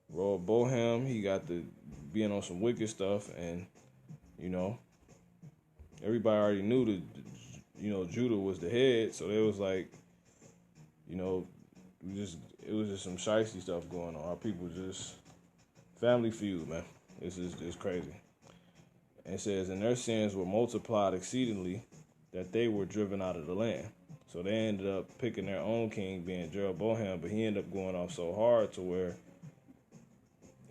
A: Rehoboam, he got to being on some wicked stuff, and everybody already knew that Judah was the head, so it was like, it was just some shiesty stuff going on. Our people just family feud, man. It's crazy. And it says, and their sins were multiplied exceedingly, that they were driven out of the land. So they ended up picking their own king, being Jeroboam, but he ended up going off so hard to where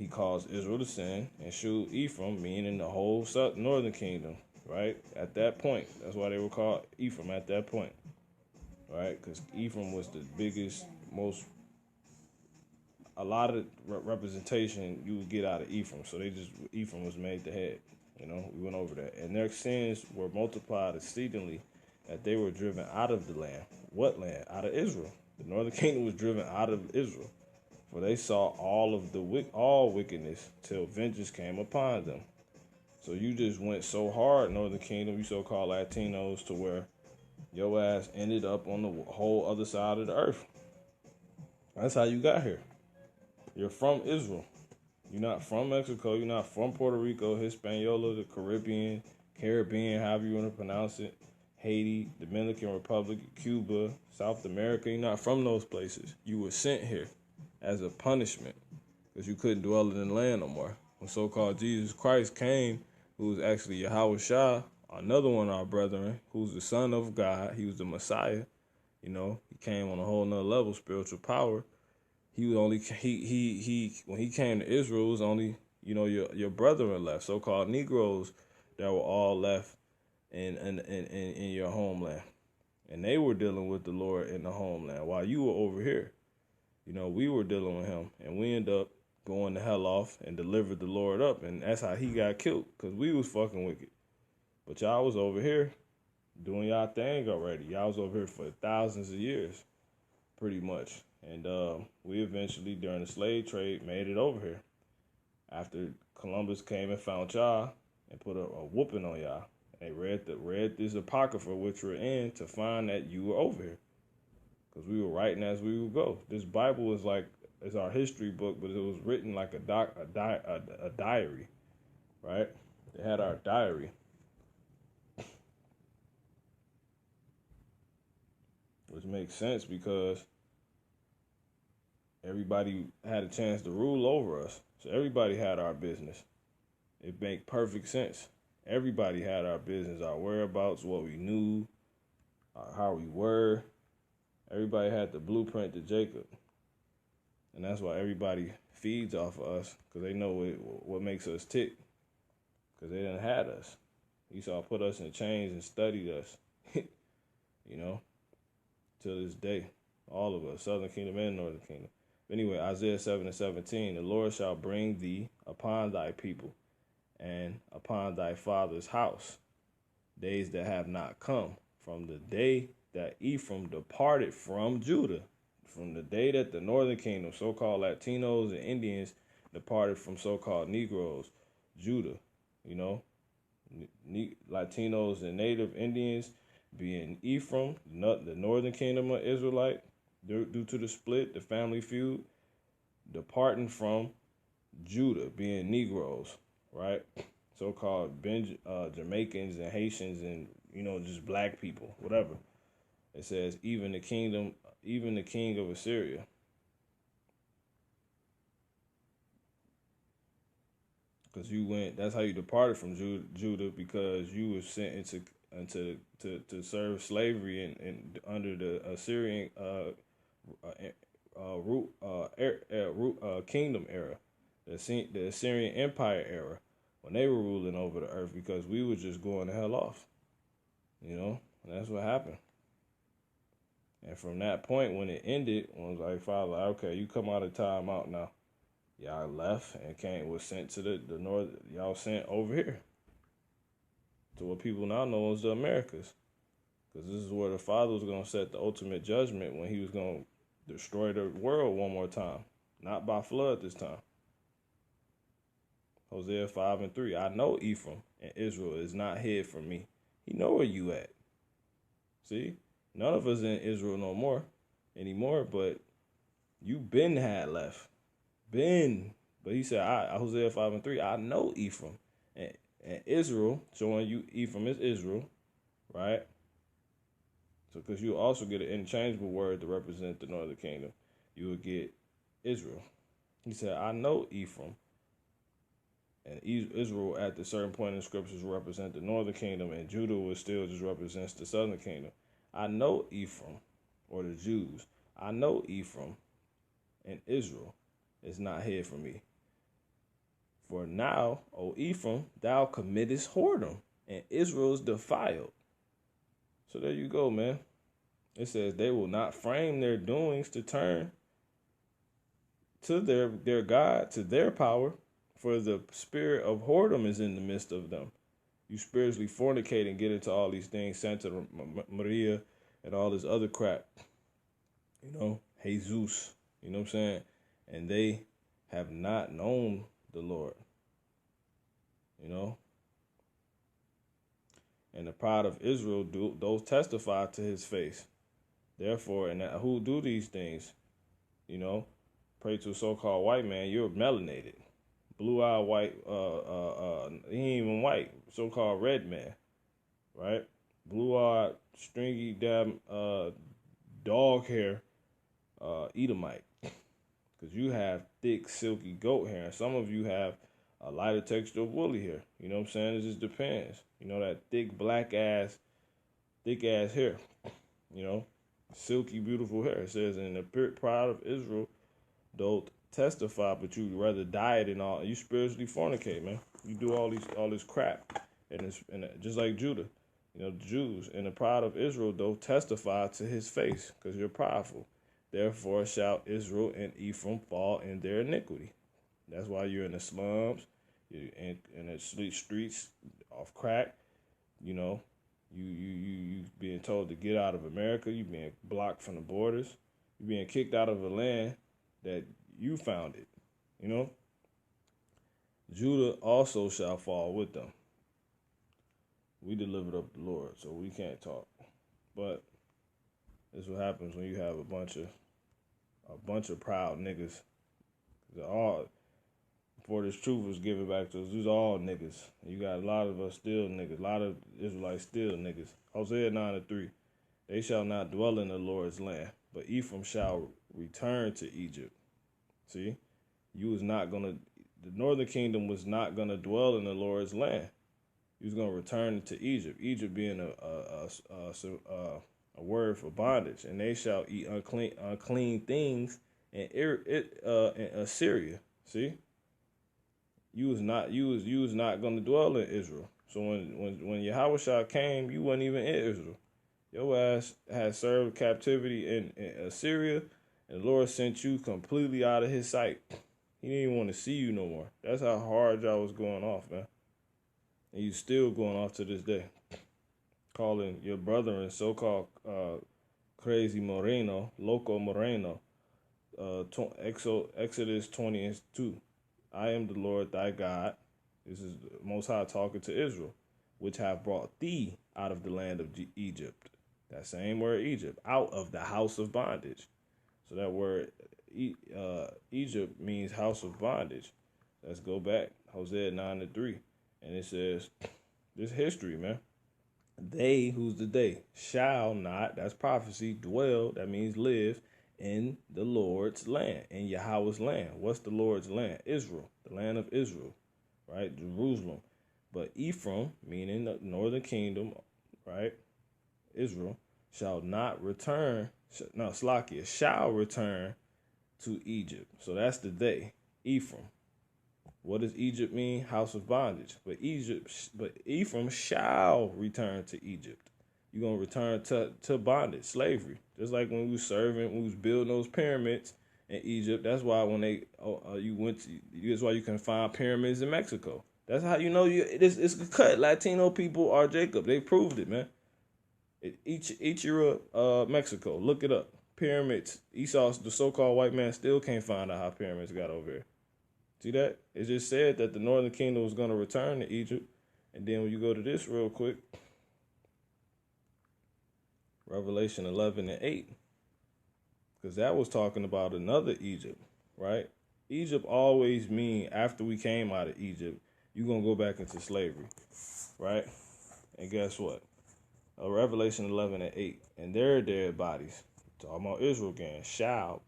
A: he caused Israel to sin and shewed Ephraim, meaning the whole northern kingdom, right? At that point. That's why they were called Ephraim at that point, right? Because Ephraim was the biggest, a lot of representation you would get out of Ephraim. So Ephraim was made the head. We went over that. And their sins were multiplied exceedingly that they were driven out of the land. What land? Out of Israel. The northern kingdom was driven out of Israel. For they saw all wickedness till vengeance came upon them. So you just went so hard, northern kingdom, you so-called Latinos, to where your ass ended up on the whole other side of the earth. That's how you got here. You're from Israel. You're not from Mexico. You're not from Puerto Rico, Hispaniola, the Caribbean, however you want to pronounce it, Haiti, Dominican Republic, Cuba, South America. You're not from those places. You were sent here as a punishment because you couldn't dwell in the land no more. When so-called Jesus Christ came, who was actually Yahweh Shah, another one of our brethren, who's the Son of God, he was the Messiah. He came on a whole nother level, spiritual power. He was only when he came to Israel, it was only your brethren left, so-called Negroes that were all left in your homeland, and they were dealing with the Lord in the homeland while you were over here. We were dealing with him, and we ended up going the hell off and delivered the Lord up, and that's how he got killed because we was fucking wicked. But y'all was over here doing y'all thing already. Y'all was over here for thousands of years, pretty much. And we eventually, during the slave trade, made it over here. After Columbus came and found y'all and put a whooping on y'all. And they read this Apocrypha, which we're in, to find that you were over here. Because we were writing as we would go. This Bible is our history book, but it was written like a diary, right? They had our diary. Which makes sense because everybody had a chance to rule over us. So everybody had our business. It made perfect sense. Everybody had our business, our whereabouts, what we knew, how we were. Everybody had the blueprint to Jacob. And that's why everybody feeds off of us, because they know what makes us tick. Because they didn't had us. Esau put us in chains and studied us. Till this day. All of us, Southern Kingdom and Northern Kingdom. Anyway, Isaiah 7:17, the Lord shall bring thee upon thy people and upon thy father's house, days that have not come, from the day that Ephraim departed from Judah, from the day that the Northern Kingdom, so-called Latinos and Indians, departed from so-called Negroes, Judah, Latinos and Native Indians being Ephraim, the Northern Kingdom of Israelite, due to the split, the family feud, departing from Judah, being Negroes, right? So-called Jamaicans and Haitians and, just black people, whatever. It says, even the king of Assyria. Because that's how you departed from Judah, because you were sent to serve slavery and under the Assyrian kingdom era, the Assyrian Empire era, when they were ruling over the earth, because we were just going the hell off, and that's what happened. And from that point, when it ended, it was like, Father, okay, you come out of time out now. Y'all left and was sent to the north. Y'all sent over here to what people now know as the Americas. Because this is where the Father was going to set the ultimate judgment, when he was going to destroy the world one more time. Not by flood this time. Hosea 5:3. I know Ephraim and Israel is not hid from me. He know where you at. See? None of us in Israel no more anymore, but you been had left. Been. But he said, Hosea 5:3, I know Ephraim and Israel, showing you Ephraim is Israel, right? So because you also get an interchangeable word to represent the Northern Kingdom, you would get Israel. He said, I know Ephraim. And Israel at a certain point in the scriptures represent the Northern Kingdom, and Judah was still just represents the Southern Kingdom. I know Ephraim, or the Jews. I know Ephraim and Israel is not hid from me. For now, O Ephraim, thou committest whoredom, and Israel's defiled. So there you go, man. It says they will not frame their doings to turn to their God, to their power, for the spirit of whoredom is in the midst of them. You spiritually fornicate and get into all these things, Santa Maria and all this other crap. Jesus, you know what I'm saying? And they have not known the Lord, And the pride of Israel, those testify to his face. Therefore, and who do these things? Pray to a so-called white man, you're melanated. Blue-eyed white, he ain't even white, so-called red man, right? Blue-eyed, stringy, damn, dog hair, Edomite. Because you have thick, silky goat hair, and some of you have a lighter texture of woolly hair. You know what I'm saying? It just depends. That thick, thick-ass hair, silky, beautiful hair. It says, in the pride of Israel, don't testify, but you rather diet and all. You spiritually fornicate, man. You do all this crap, and just like Judah, the Jews. In the pride of Israel, though, testify to his face, because you're prideful. Therefore shall Israel and Ephraim fall in their iniquity. That's why you're in the slums, you're in the streets off crack. You being told to get out of America. You being blocked from the borders. You being kicked out of a land that you founded. Judah also shall fall with them. We delivered up the Lord, so we can't talk. But this is what happens when you have a bunch of proud niggas. Before this truth was given back to us, these are all niggas. You got a lot of us still niggas, a lot of Israelites still niggas. Hosea 9:3. They shall not dwell in the Lord's land, but Ephraim shall return to Egypt. See, the northern kingdom was not gonna dwell in the Lord's land. He was gonna return to Egypt. Egypt being a word for bondage, and they shall eat unclean things in Assyria. See, you was not going to dwell in Israel. So when Yahushua came, you wasn't even in Israel. Your ass had served captivity in Assyria, and the Lord sent you completely out of his sight. He didn't even want to see you no more. That's how hard y'all was going off, man. And you still going off to this day. Calling your brother and so-called crazy Moreno, Loco Moreno, Exodus 20:2. I am the Lord thy God. This is the Most High talking to Israel, which have brought thee out of the land of Egypt. That same word Egypt, out of the house of bondage. So that word Egypt means house of bondage. Let's go back, Hosea 9:3. And it says, this history, man. They, who's the they, shall not, that's prophecy, dwell, that means live, in the Lord's land, in Yahweh's land. What's the Lord's land? Israel, the land of Israel, right? Jerusalem. But Ephraim, meaning the northern kingdom, right? Israel, shall not return, Slakia, shall return to Egypt. So that's the they, Ephraim. What does Egypt mean? House of bondage. But Ephraim shall return to Egypt. You're going to return to bondage, slavery. Just like when we was building those pyramids in Egypt. That's why when that's why you can find pyramids in Mexico. That's how it's cut. Latino people are Jacob. They proved it, man. Ichira, Mexico. Look it up. Pyramids. Esau, the so-called white man, still can't find out how pyramids got over here. See that? It just said that the northern kingdom was going to return to Egypt. And then when you go to this real quick, Revelation 11:8, because that was talking about another Egypt, right? Egypt always mean after we came out of Egypt, you're going to go back into slavery, right? And guess what? Revelation 11:8, and their dead bodies, talking about Israel again, shall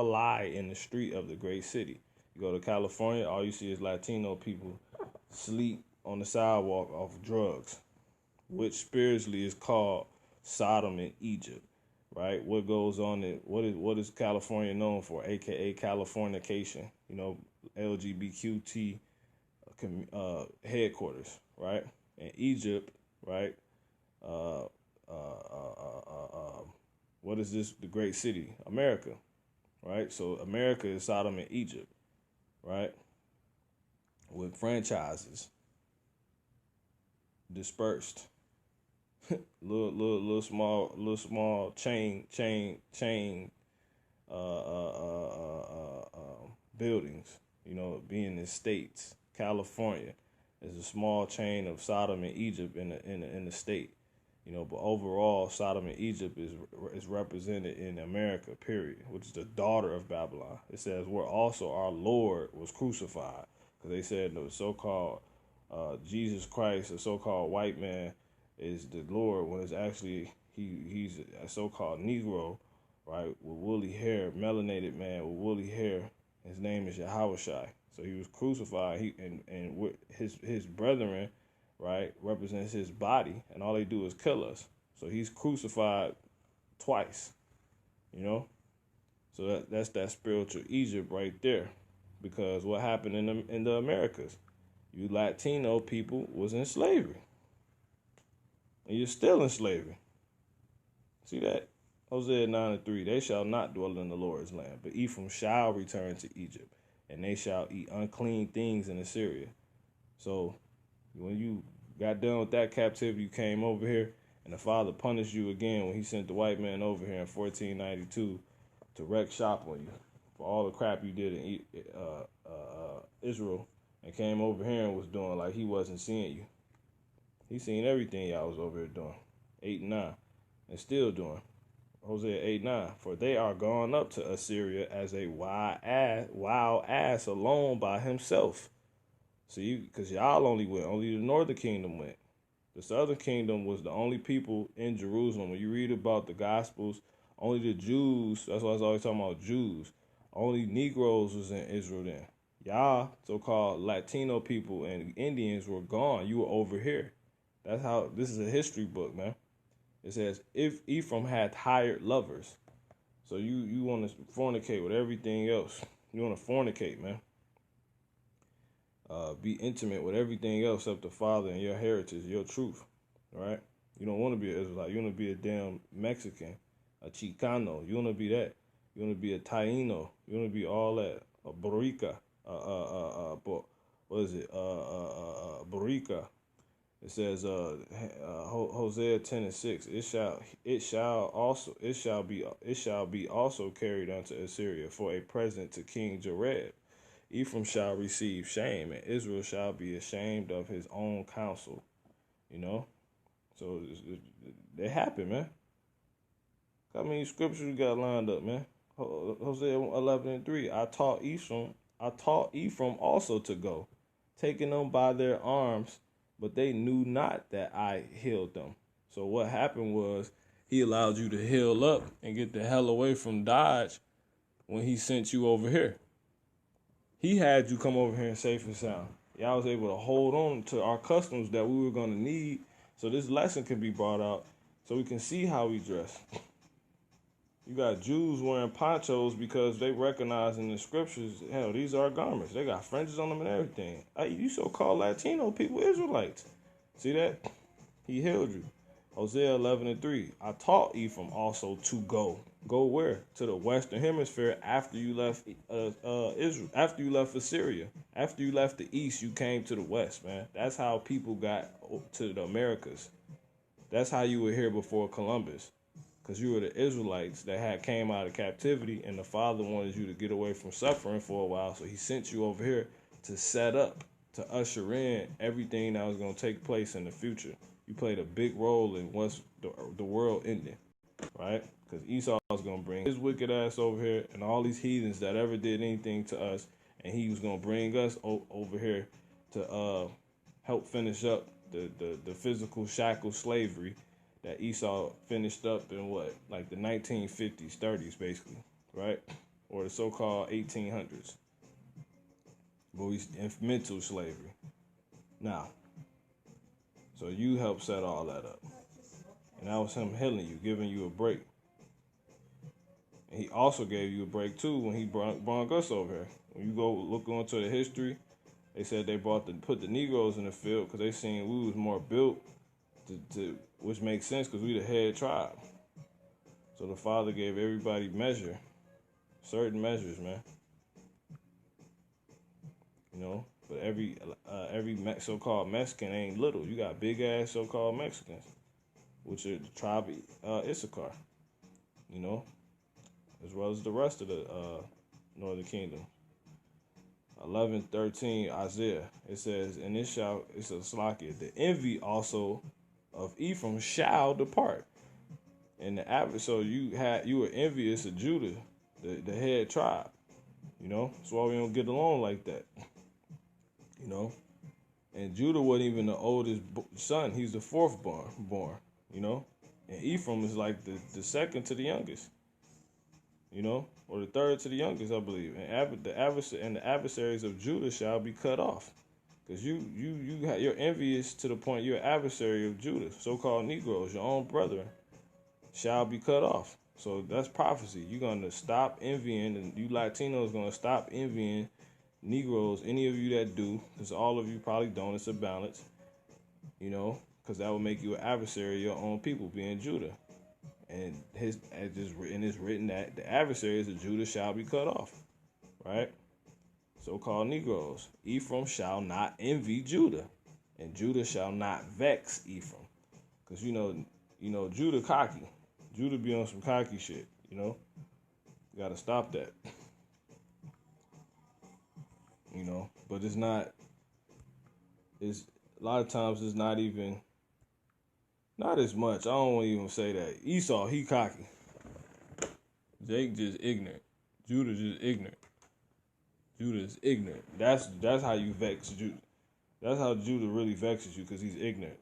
A: lie in the street of the great city. You go to California, all you see is Latino people sleep on the sidewalk off drugs, which spiritually is called Sodom and Egypt, right? What goes on? What is California known for? AKA Californication. LGBTQT headquarters, right? In Egypt, right? Uh, what is this? The great city, America, right? So America is Sodom and Egypt, right? With franchises dispersed, little small chain buildings, being in states. California is a small chain of Sodom and Egypt in the state, but overall Sodom and Egypt is represented in America, period, which is the daughter of Babylon. It says where also our Lord was crucified, because they said the so-called Jesus Christ, the so-called white man, is the Lord, when it's actually he's a so-called Negro, right, with woolly hair, melanated man with woolly hair. His name is Yahushua. So he was crucified. And with his brethren, right, represents his body, and all they do is kill us. So he's crucified twice, So that's that spiritual Egypt right there, because what happened in the Americas, you Latino people was in slavery, and you're still in slavery. See that? Hosea 9:3, they shall not dwell in the Lord's land, but Ephraim shall return to Egypt, and they shall eat unclean things in Assyria. So when you got done with that captivity, you came over here, and the Father punished you again when he sent the white man over here in 1492 to wreck shop on you for all the crap you did in Israel, and came over here and was doing like he wasn't seeing you. He seen everything y'all was over here doing, 8 and 9, and still doing. Hosea 8:9, for they are gone up to Assyria as a wild ass alone by himself. See, because y'all only the northern kingdom went. The southern kingdom was the only people in Jerusalem. When you read about the Gospels, only the Jews, that's why I was always talking about Jews, only Negroes was in Israel then. Y'all, so-called Latino people and Indians were gone. You were over here. That's how, this is a history book, man. It says, if Ephraim had hired lovers. So you want to fornicate with everything else. You want to fornicate, man. Be intimate with everything else except the Father and your heritage, your truth, right? You don't want to be an Israelite. You want to be a damn Mexican, a Chicano. You want to be that. You want to be a Taino. You want to be all that. A Borica. What is it? Borica. It says, Hosea 10:6. It shall be also carried unto Assyria for a present to King Jared. Ephraim shall receive shame, and Israel shall be ashamed of his own counsel. So it happened, man. How many scriptures you got lined up, man? Hosea 11:3. I taught Ephraim also to go, taking them by their arms, but they knew not that I healed them. So what happened was he allowed you to heal up and get the hell away from Dodge when he sent you over here. He had you come over here safe and sound. Y'all was able to hold on to our customs that we were going to need, so this lesson can be brought out so we can see how we dress. You got Jews wearing ponchos because they recognize in the scriptures, hell, these are garments. They got fringes on them and everything. You so-called Latino people, Israelites. See that? He healed you. Hosea 11:3. I taught Ephraim also to go. Go where? To the western hemisphere after you left Israel. After you left Assyria. After you left the east, you came to the west, man. That's how people got to the Americas. That's how you were here before Columbus. Because you were the Israelites that came out of captivity, and the Father wanted you to get away from suffering for a while, so he sent you over here to set up, to usher in everything that was going to take place in the future. You played a big role in once the world ended, right? Because Esau was going to bring his wicked ass over here and all these heathens that ever did anything to us, and he was going to bring us over here to help finish up the physical shackle slavery that Esau finished up in like the 1950s, 30s, basically, right? Or the so-called 1800s. But he's in mental slavery. Now, so you helped set all that up. And that was him healing you, giving you a break. And he also gave you a break too when he brought us over here. When you go look onto the history, they said they put the Negroes in the field because they seen we was more built which makes sense because we the head tribe. So the Father gave everybody certain measures, man. You know, but every so-called Mexican ain't little. You got big ass so-called Mexicans, which are the tribe Issachar. You know, as well as the rest of the Northern Kingdom. 11:13 Isaiah. It says, "And it's a Slakia. The envy also of Ephraim shall depart." And the average, so you were envious of Judah, the head tribe. You know, that's why we don't get along like that. You know, and Judah wasn't even the oldest son; he's the fourth born. You know, and Ephraim is like the second to the youngest. You know, or the third to the youngest, I believe. And the adversaries of Judah shall be cut off, because you're envious to the point you're an adversary of Judah. So-called Negroes, your own brethren, shall be cut off. So that's prophecy. You're gonna stop envying, and you Latinos gonna stop envying Negroes. Any of you that do, because all of you probably don't. It's a balance, you know, because that will make you an adversary of your own people, being Judah. And it's written that the adversaries of Judah shall be cut off, right? So-called Negroes. Ephraim shall not envy Judah, and Judah shall not vex Ephraim, because you know Judah cocky. Judah be on some cocky shit, you know. You gotta stop that, you know. But it's not. It's a lot of times it's not even. Not as much. I don't want to even say that. Esau, he cocky. Jake just ignorant. Judah just ignorant. Judah is ignorant. That's how you vex Judah. That's how Judah really vexes you, because he's ignorant.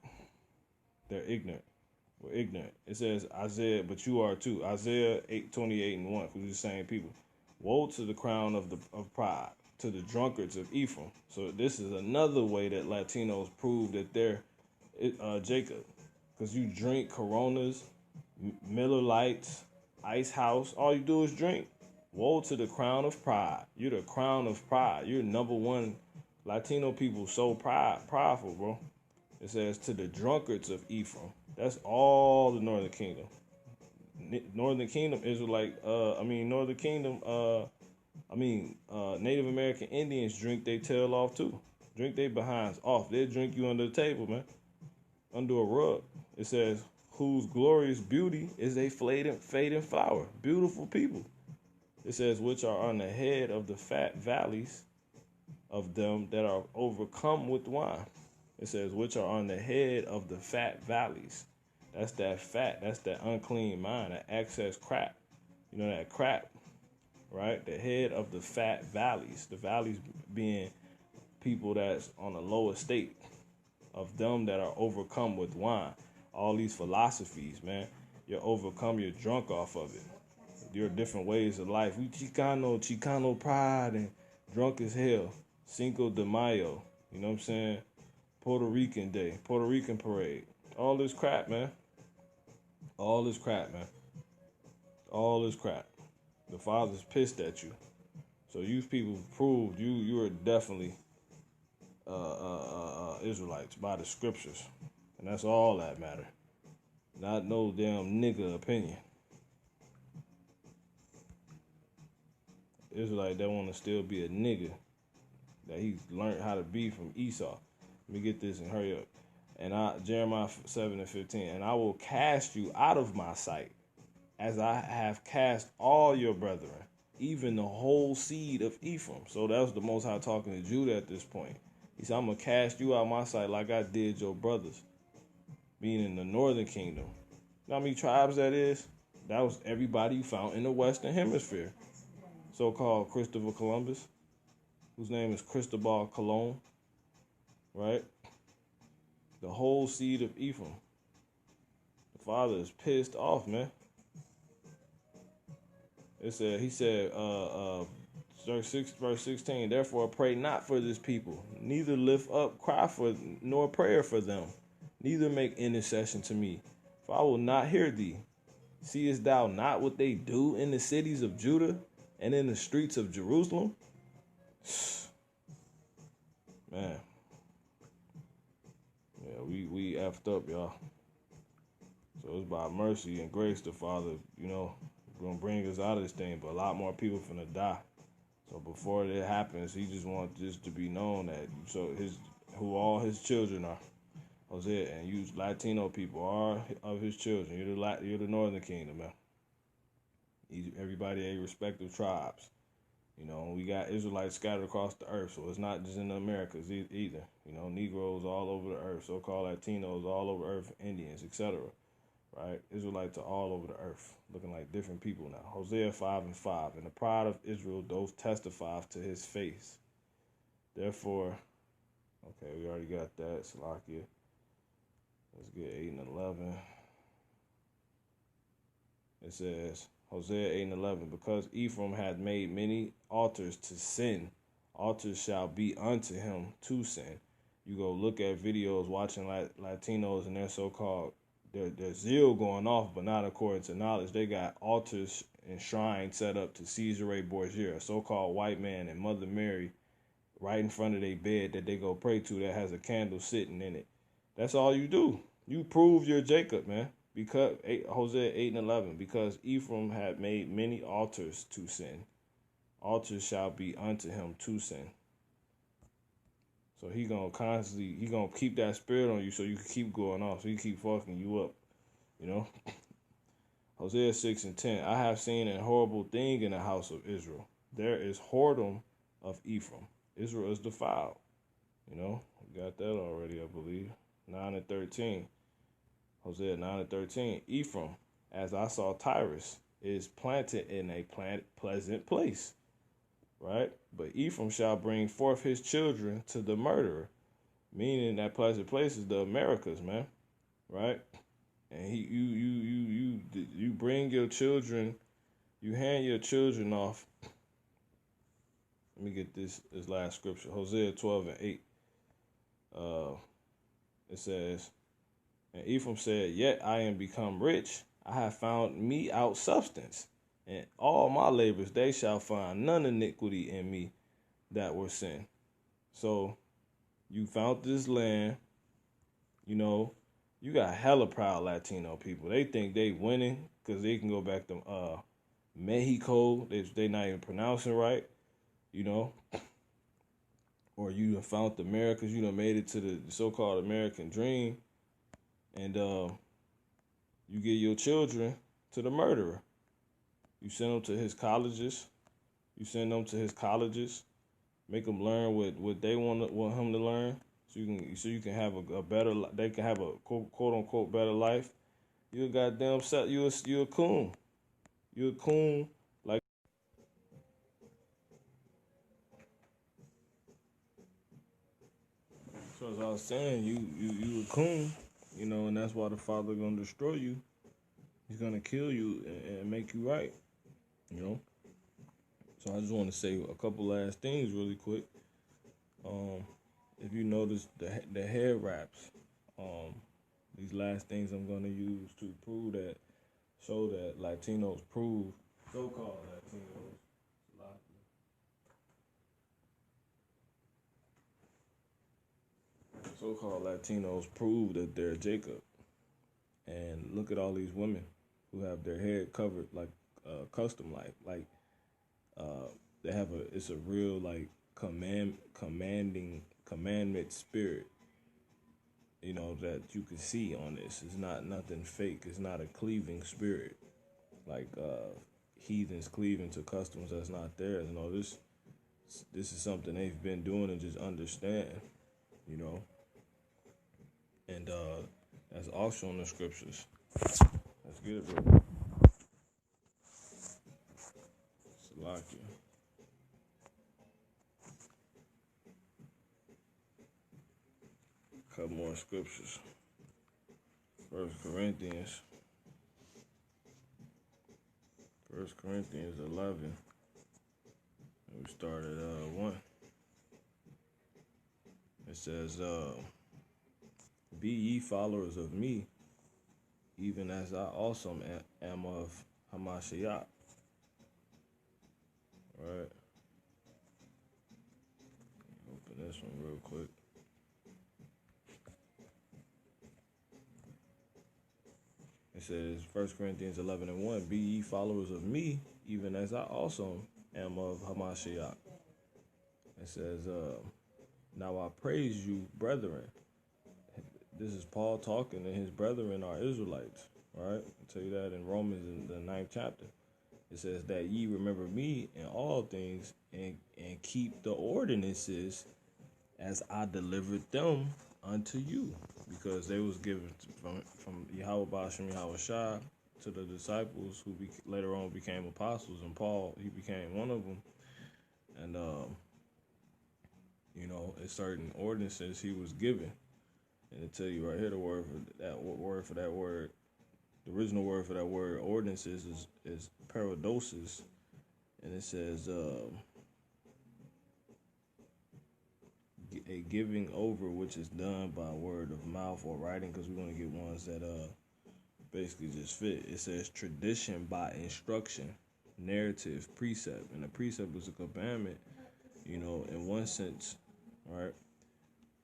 A: They're ignorant. We're ignorant. It says Isaiah, but you are too. Isaiah 8:28-1, because we're the same people. Woe to the crown of pride, to the drunkards of Ephraim. So this is another way that Latinos prove that they're Jacob. Because you drink Coronas, Miller Lights, Ice House. All you do is drink. Woe to the crown of pride. You're the crown of pride. You're number one. Latino people so prideful, bro. It says to the drunkards of Ephraim. That's all the Northern Kingdom. Northern Kingdom Israelite. Northern Kingdom. Native American Indians drink their tail off too. Drink their behinds off. They'll drink you under the table, man. Under a rug. It says, whose glorious beauty is a fading flower. Beautiful people. It says, which are on the head of the fat valleys of them that are overcome with wine. It says, which are on the head of the fat valleys. That's that fat. That's that unclean mind, that excess crap. You know, that crap, right? The head of the fat valleys. The valleys being people that's on a lower state. Of them that are overcome with wine. All these philosophies, man. You're overcome, you're drunk off of it. Your different ways of life. We Chicano pride and drunk as hell. Cinco de Mayo. You know what I'm saying? Puerto Rican Day. Puerto Rican parade. All this crap, man. All this crap, man. All this crap. The Father's pissed at you. So you people proved you are definitely Israelites by the scriptures, and that's all that matter. Not no damn nigga opinion. Israelite that want to still be a nigga that he learned how to be from Esau. Let me get this and hurry up. And Jeremiah 7:15, and I will cast you out of my sight, as I have cast all your brethren, even the whole seed of Ephraim. So that was the Most High talking to Judah at this point. He said, I'm going to cast you out of my sight like I did your brothers, being in the Northern Kingdom. You know how many tribes that is? That was everybody you found in the Western Hemisphere. So-called Christopher Columbus, whose name is Cristobal Colon, right? The whole seed of Ephraim. The Father is pissed off, man. He said, verse 16, therefore pray not for this people, neither lift up cry for, nor prayer for them, neither make intercession to me, for I will not hear thee. Seest thou not what they do in the cities of Judah and in the streets of Jerusalem? Man, yeah, we effed up, y'all. So it's by mercy and grace the Father, gonna bring us out of this thing. But a lot more people finna die. So before that happens, he just wants this to be known that who all his children are. Hosea, and you Latino people are of his children. You're the Northern Kingdom, man. Everybody a respective tribes. We got Israelites scattered across the earth, so it's not just in the Americas either. Negroes all over the earth, so-called Latinos all over earth, Indians, etc. Right? Israelites are all over the earth, looking like different people now. Hosea 5:5, and the pride of Israel doth testify to his face. Therefore, okay, we already got that. Salakia. Let's get 8 and 11. It says, Hosea 8 and 11, because Ephraim had made many altars to sin, altars shall be unto him to sin. You go look at videos watching Latinos and their so-called, their zeal going off, but not according to knowledge. They got altars and shrines set up to Caesar Borgia, a so-called white man, and Mother Mary right in front of their bed that they go pray to that has a candle sitting in it. That's all you do. You prove you're Jacob, man. Because Hosea 8 and 11, because Ephraim had made many altars to sin, altars shall be unto him to sin. So he gonna keep that spirit on you so you can keep going off, so he keep fucking you up, Hosea 6 and 10, I have seen a horrible thing in the house of Israel. There is whoredom of Ephraim. Israel is defiled. We got that already, I believe. 9 and 13. Hosea 9 and 13. Ephraim, as I saw Tyrus, is planted in a pleasant place. Right? But Ephraim shall bring forth his children to the murderer. Meaning that pleasant place is the Americas, man. Right? And you bring your children, you hand your children off. Let me get this last scripture. Hosea 12 and 8. It says, and Ephraim said, yet I am become rich. I have found me out substance. And all my labors, they shall find none iniquity in me that were sin. So you found this land, you got hella proud Latino people. They think they winning because they can go back to Mexico. They not even pronouncing right, Or you have found America, you done made it to the so-called American dream. And you give your children to the murderer. You send them to his colleges. Make them learn what they want him to learn. So you can have a better. They can have a quote unquote better life. You a goddamn set. You a coon. You a coon. Like. So as I was saying, you a coon. And that's why the Father gonna destroy you. He's gonna kill you and make you right. So I just want to say a couple last things really quick. If you notice the hair wraps, these last things I'm gonna use to show that Latinos prove, so-called Latinos prove that they're Jacob. And look at all these women who have their hair covered like custom like they have it's a real like commandment spirit, that you can see on this. It's not nothing fake. It's not a cleaving spirit like heathens cleaving to customs that's not theirs. This is something they've been doing and just understand, and that's also in the scriptures. Let's get it, bro. Salakia. Couple more scriptures. 1 Corinthians 11. We start at 1. It says, be ye followers of me, even as I also am of Hamashiach. Right? Open this one real quick. It says 1 Corinthians 11:1, be ye followers of me, even as I also am of Hamashiach. It says, now I praise you, brethren. This is Paul talking, and his brethren are Israelites. Right? I'll tell you that in Romans in the 9th chapter. It says that ye remember me in all things and keep the ordinances as I delivered them unto you, because they was given from Yahweh Bashem Yahweh Shai to the disciples who later on became apostles, and Paul, he became one of them. And it's certain ordinances he was given, and it tell you right here the word for that word. The original word for that word ordinances is paradosis, and it says a giving over which is done by word of mouth or writing, because we're going to get ones that basically just fit. It says tradition by instruction, narrative, precept, and a precept is a commandment, in one sense, right?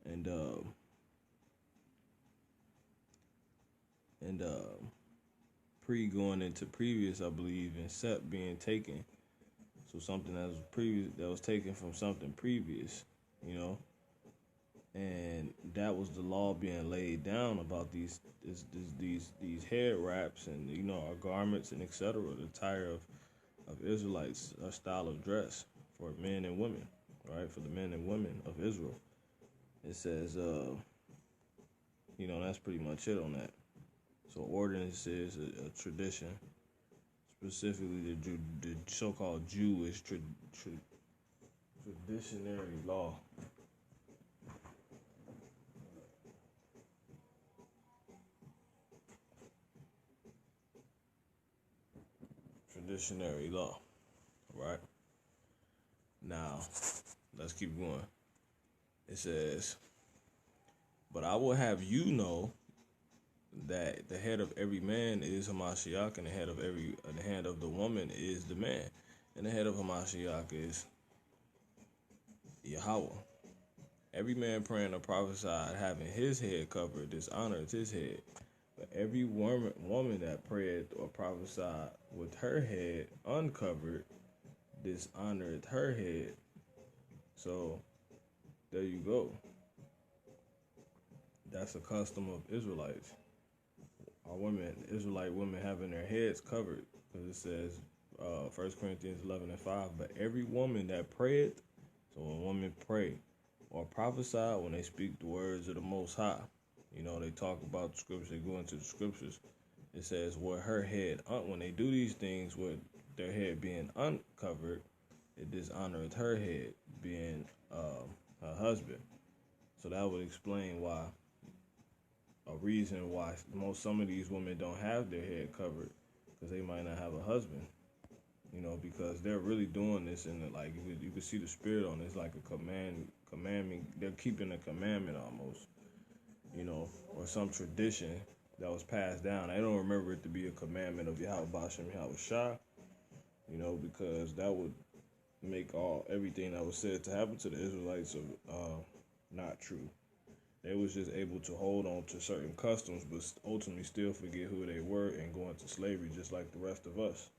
A: And going into previous, I believe, and sept being taken. So something that was previous, that was taken from something previous, and that was the law being laid down about these head wraps and our garments and etc. The attire of Israelites, a style of dress for men and women, right? For the men and women of Israel. It says, that's pretty much it on that. So ordinance is a tradition, specifically the so-called Jewish traditionary law. Traditionary law, right? Now, let's keep going. It says, but I will have you know that the head of every man is Hamashiach, and the head of the woman is the man, and the head of Hamashiach is Yahweh. Every man praying or prophesied having his head covered dishonoreth his head, but every woman that prayed or prophesied with her head uncovered dishonoreth her head. So there you go. That's a custom of Israelites. Israelite women having their heads covered, because it says 1 Corinthians 11:5, but every woman that prayeth, so when women pray or prophesy, when they speak the words of the Most High, they talk about the scriptures, they go into the scriptures, it says with her head, when they do these things with their head being uncovered, it dishonoreth her head, being her husband. So that would explain why, a reason why some of these women don't have their head covered, because they might not have a husband, because they're really doing this, and you can see the spirit on this, like a commandment. They're keeping a commandment almost, or some tradition that was passed down. I don't remember it to be a commandment of Yahweh Bashem Yahweh Shai, because that would make everything that was said to happen to the Israelites not true. They was just able to hold on to certain customs, but ultimately still forget who they were and go into slavery just like the rest of us.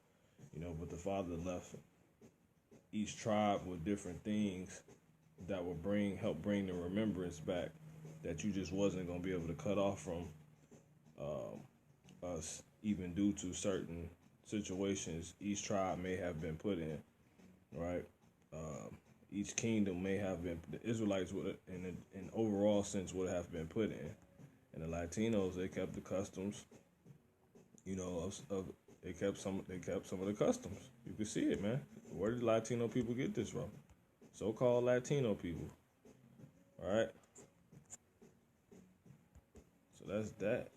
A: But the Father left each tribe with different things that would help bring the remembrance back, that you just wasn't going to be able to cut off from us, even due to certain situations each tribe may have been put in, right? Each kingdom may have been, the Israelites would, in an overall sense, would have been put in. And the Latinos, they kept the customs, they kept some of the customs. You can see it, man. Where did Latino people get this from? So-called Latino people. All right? So that's that.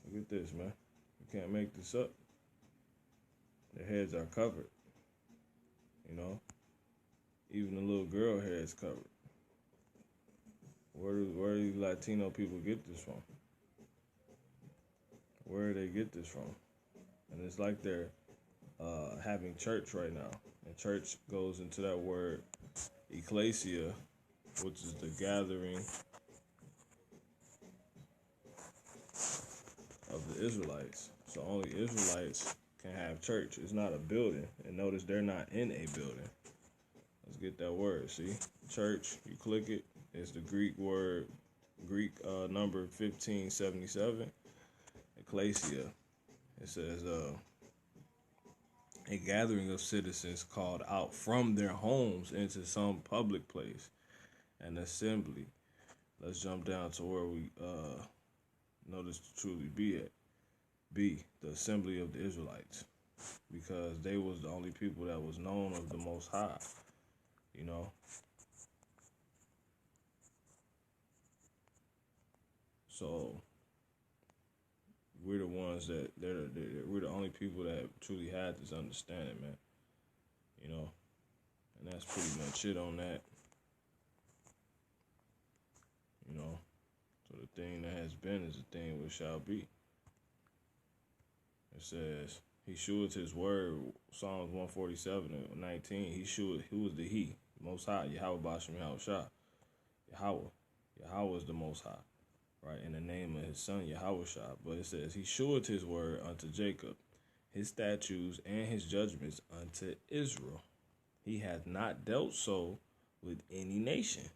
A: Look at this, man. You can't make this up. Their heads are covered. Even the little girl hair is covered. Where do these Latino people get this from? Where do they get this from? And it's like they're having church right now. And church goes into that word ecclesia, which is the gathering of the Israelites. So only Israelites can have church. It's not a building. And notice they're not in a building. Let's get that word. See? Church, you click it. It's the Greek word, number 1577. Ecclesia. It says a gathering of citizens called out from their homes into some public place, an assembly. Let's jump down to where we notice to truly be at. B, the assembly of the Israelites, because they was the only people that was known of the Most High, you know. So we're the ones that we're the only people that truly had this understanding, man. You know, and that's pretty much it on that. You know, so the thing that has been is the thing which shall be. It says, he sheweth his word, Psalms 147:19. Who was the he? Most High, Yahweh Bashem Yahweh Shah. Yahweh is the Most High, right? In the name of his son, Yahweh Shah. But it says, he sheweth his word unto Jacob, his statutes and his judgments unto Israel. He hath not dealt so with any nation.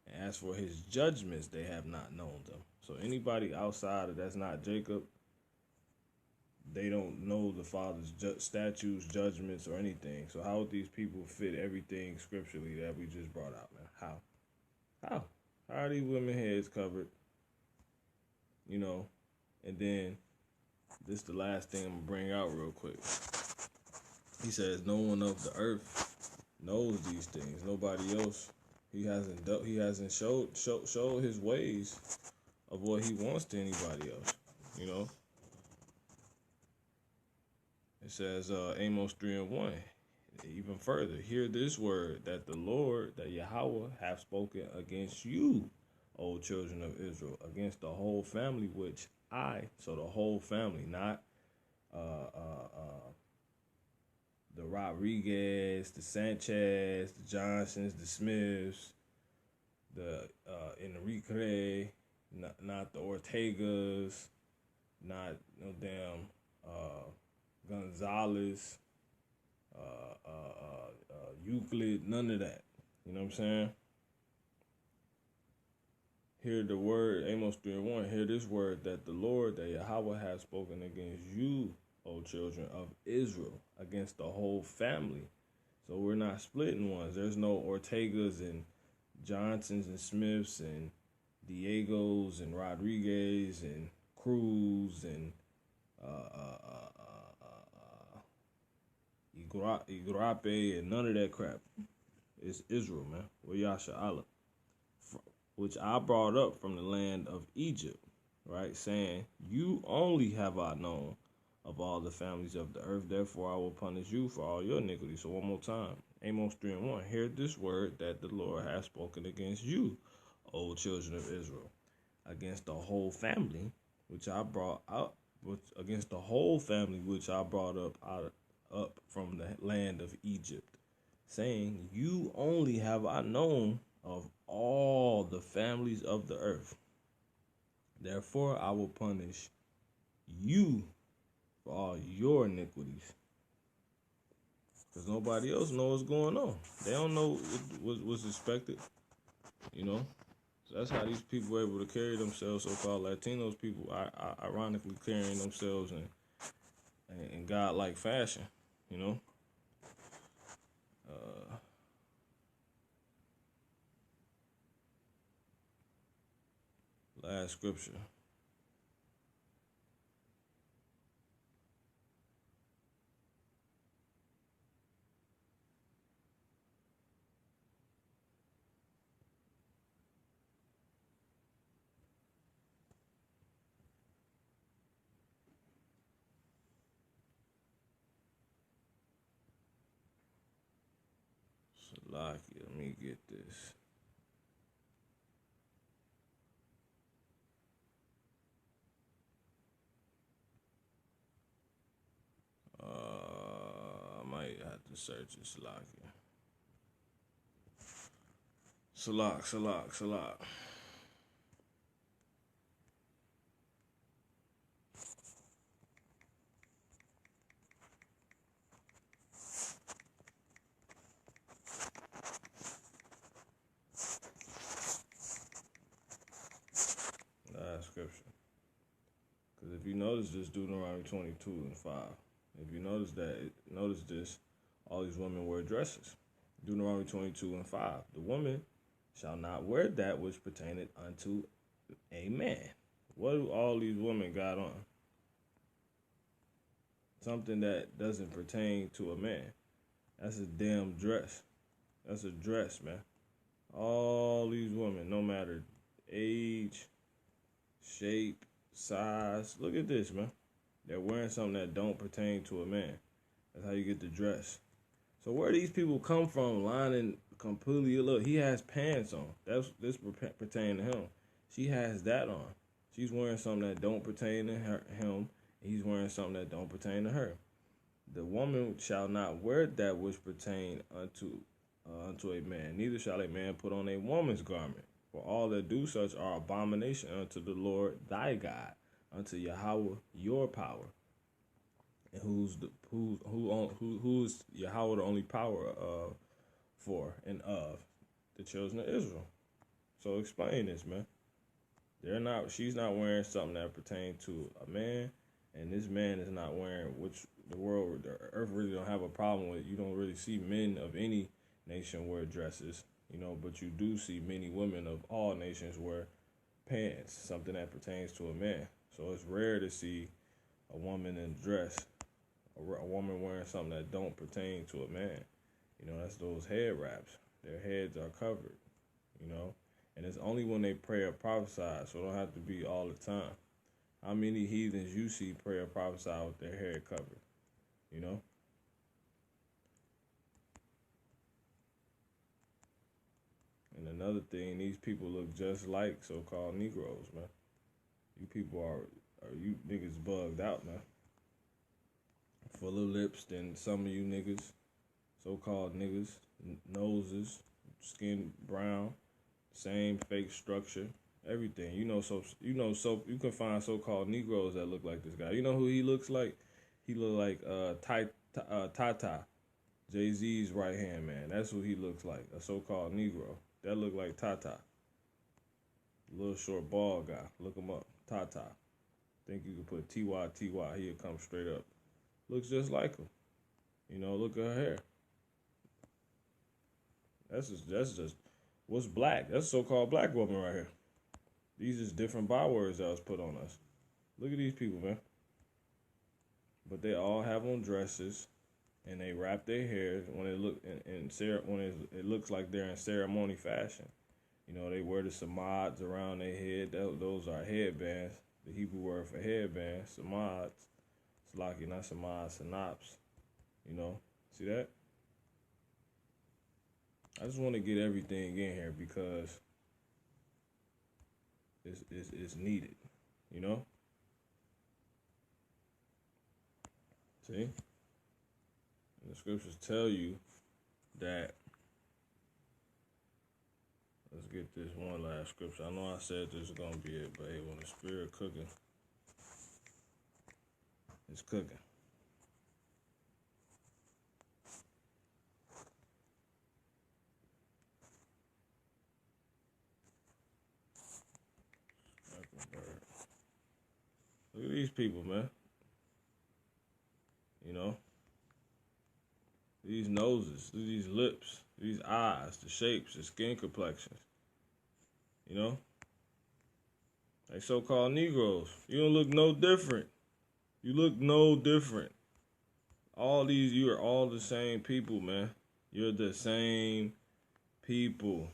A: And as for his judgments, they have not known them. So anybody outside of that's not Jacob, they don't know the Father's statutes, judgments, or anything. So how would these people fit everything scripturally that we just brought out, man? How are these women heads covered? You know, and then this is the last thing I'm going to bring out real quick. He says, no one of the earth knows these things. Nobody else. He hasn't showed his ways of what he wants to anybody else, you know. It says, Amos 3:1, even further, hear this word, that the Lord, that Yahweh, have spoken against you, O children of Israel, against the whole family which so the whole family, not the Rodriguez, the Sanchez, the Johnsons, the Smiths, the Enrique, not the Ortegas, not no damn Gonzalez, Euclid, none of that. You know what I'm saying? Hear the word, Amos 3:1, hear this word, that the Lord, that Yahweh has spoken against you, O children of Israel, against the whole family. So we're not splitting ones. There's no Ortegas and Johnsons and Smiths and Diegos and Rodriguez and Cruz and Igrape and none of that crap. It's Israel, man. Yasha Allah, which I brought up from the land of Egypt, right? Saying, you only have I known of all the families of the earth, therefore I will punish you for all your iniquities. So one more time, Amos 3:1, hear this word, that the Lord has spoken against you, O children of Israel, against the whole family which I brought out, against the whole family which I brought up from the land of Egypt, saying, you only have I known of all the families of the earth. Therefore I will punish you for all your iniquities. Because nobody else knows what's going on. They don't know what's expected, you know. So that's how these people were able to carry themselves, so-called Latinos people, ironically carrying themselves in God-like fashion, you know. Last scripture. Salaki, let me get this. might have to search it. Salak. Last scripture. Because if you notice this, Deuteronomy 22 and 5. If you notice this, all these women wear dresses. Deuteronomy 22 and 5. The woman shall not wear that which pertaineth unto a man. What do all these women got on? Something that doesn't pertain to a man. That's a damn dress. That's a dress, man. All these women, no matter age, shape, size. Look at this, man. They're wearing something that don't pertain to a man. That's how you get the dress. So where these people come from lining completely, look, he has pants on. This pertain to him. She has that on. She's wearing something that don't pertain to him. He's wearing something that don't pertain to her. The woman shall not wear that which pertain unto a man. Neither shall a man put on a woman's garment. For all that do such are abomination unto the Lord thy God, unto Yahweh your power. And who's Yahweh the only power for and of the children of Israel. So explain this, man. She's not wearing something that pertains to a man, and this man is not wearing, which the earth really don't have a problem with. You don't really see men of any nation wear dresses, but you do see many women of all nations wear pants, something that pertains to a man. So it's rare to see a woman in dress, a woman wearing something that don't pertain to a man. That's those head wraps. Their heads are covered, and it's only when they pray or prophesy, so it don't have to be all the time. How many heathens you see pray or prophesy with their hair covered, And another thing, these people look just like so-called Negroes, man. You people you niggas bugged out, man. Full of lips than some of you niggas, so-called niggas, noses, skin brown, same fake structure, everything. You can find so-called Negroes that look like this guy. You know who he looks like? He look like Tata, Jay-Z's right hand man. That's who he looks like, a so-called Negro. That look like Tata. Little short bald guy. Look him up. Tata. Think you could put T.Y. He'll come straight up. Looks just like him. Look at her hair. That's just what's black. That's a so-called black woman right here. These is different bywords that was put on us. Look at these people, man. But they all have on dresses, and they wrap their hair when it looks like they're in ceremony fashion. They wear the samads around their head. Those are headbands. The Hebrew word for headbands, samads. Salaki, not samad, synops. See that? I just want to get everything in here because it's needed, See? And the scriptures tell you that. Let's get this one last scripture. I know I said this is going to be it, but hey, when the spirit cooking, it's cooking. Look at these people, man. These noses, these lips, these eyes, the shapes, the skin complexions. Like so-called Negroes. You don't look no different. You look no different. You are all the same people, man. You're the same people.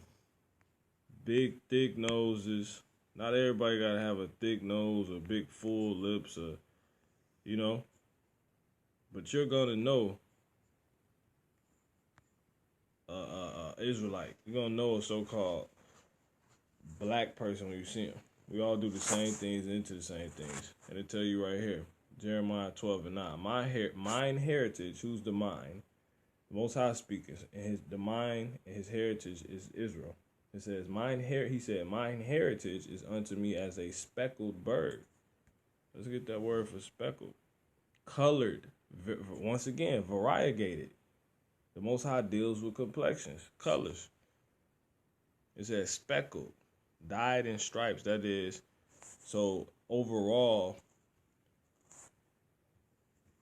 A: Big, thick noses. Not everybody gotta have a thick nose or big, full lips or, But you're gonna know Israelite. You're gonna know a so-called black person when you see him. We all do the same things into the same things. And they tell you right here, Jeremiah 12 and 9. Mine heritage, who's the mine? The Most High speaking, and the mind and his heritage is Israel. It says, he said, mine heritage is unto me as a speckled bird. Let's get that word for speckled. Colored, once again, variegated. The Most High deals with complexions, colors. It says speckled, dyed in stripes. That is, so overall,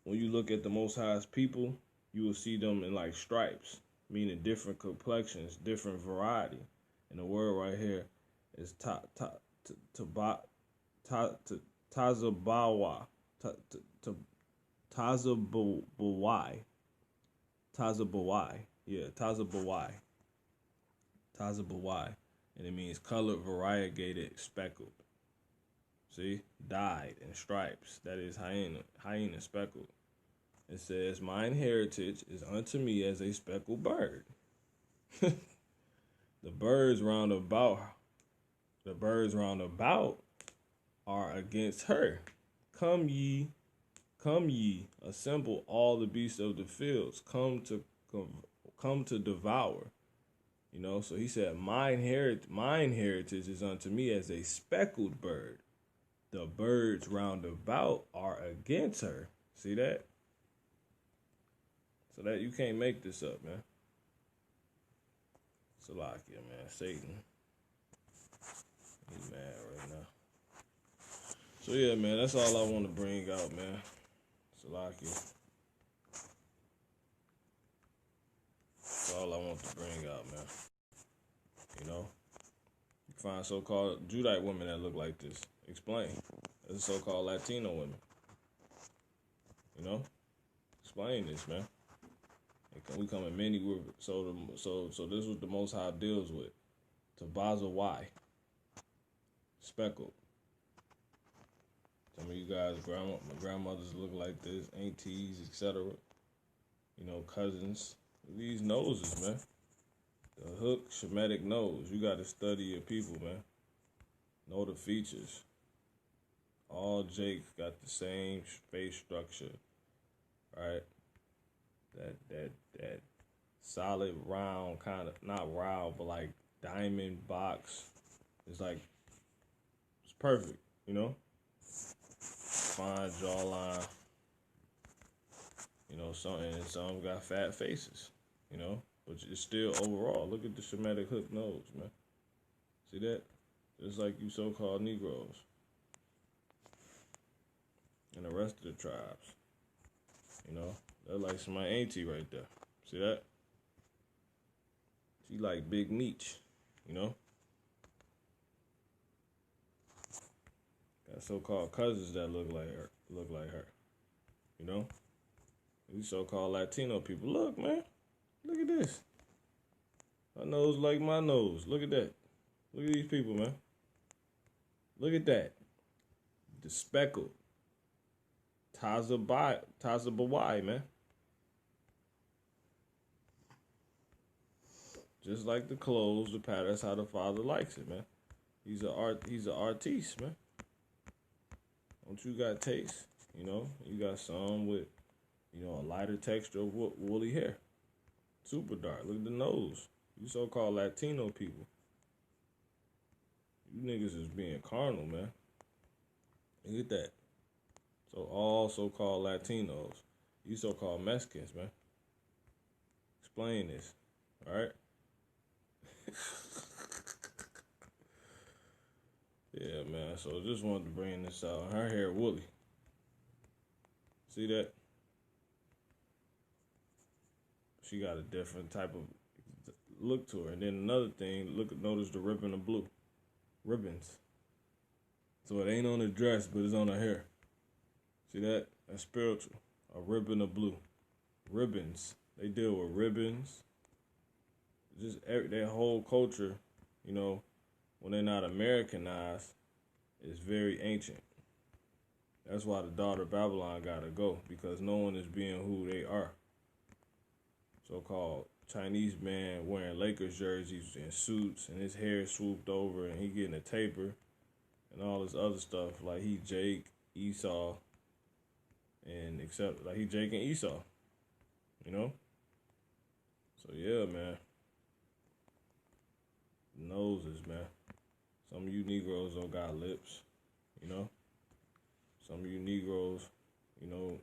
A: when you look at the Most High's people, you will see them in like stripes, meaning different complexions, different variety. And the word right here is tazabawa, tazabawai, yeah, tazabawai, and it means colored, variegated, speckled. See, dyed in stripes. That is hyena speckled. It says, mine heritage is unto me as a speckled bird. The birds round about are against her. Come ye, assemble all the beasts of the fields. Come to devour. You know, so he said, mine heritage is unto me as a speckled bird. The birds round about are against her. See that? So that you can't make this up, man. Salakia, man. Satan. He's mad right now. So yeah, man, that's all I want to bring out, man. Salakia. That's all I want to bring out, man. You know? You find so-called Judite women that look like this. Explain. There's so-called Latino women. You know? Explain this, man. We come in many groups. So this is what the Most High deals with. Tabaza Y. Speckled. Some of you guys, grandmothers look like this, aunties, etc. You know, cousins. These noses, man. The hook, Shemitic nose. You got to study your people, man. Know the features. All Jakes got the same face structure, right? That solid round kind of, not round, but like diamond box. It's like, it's perfect, you know? Fine jawline. You know, some got fat faces, you know? But it's still overall, look at the Shemitic hook nose, man. See that? Just like you so-called Negroes. And the rest of the tribes. You know? They're like my auntie right there. See that? She like Big Meech, you know? Got so-called cousins that look like her. You know? These so-called Latino people. Look, man. Look at this. Her nose like my nose. Look at that. Look at these people, man. Look at that. The speckled. Tazabawai, man. Just like the clothes, the pattern, that's how the Father likes it, man. He's an artiste, man. Don't you got taste? You know, you got some with, you know, a lighter texture of woolly hair. Super dark. Look at the nose. You so-called Latino people. You niggas is being carnal, man. Look at that. So all so-called Latinos. You so-called Mexicans, man. Explain this. All right? Yeah, man. So just wanted to bring this out. Her hair woolly. See that? She got a different type of look to her. And then another thing, notice the ribbon of blue. Ribbons. So it ain't on the dress, but it's on her hair. See that? That's spiritual. A ribbon of blue. Ribbons. They deal with ribbons. Just their whole culture, you know, when they're not Americanized, is very ancient. That's why the daughter of Babylon got to go, because no one is being who they are. So-called Chinese man wearing Lakers jerseys and suits, and his hair swooped over, and he getting a taper, and all this other stuff, like he Jake, Esau, and except like he Jake and Esau, you know? So yeah, man. Noses, man. Some of you Negroes don't got lips, you know. Some of you Negroes, you know,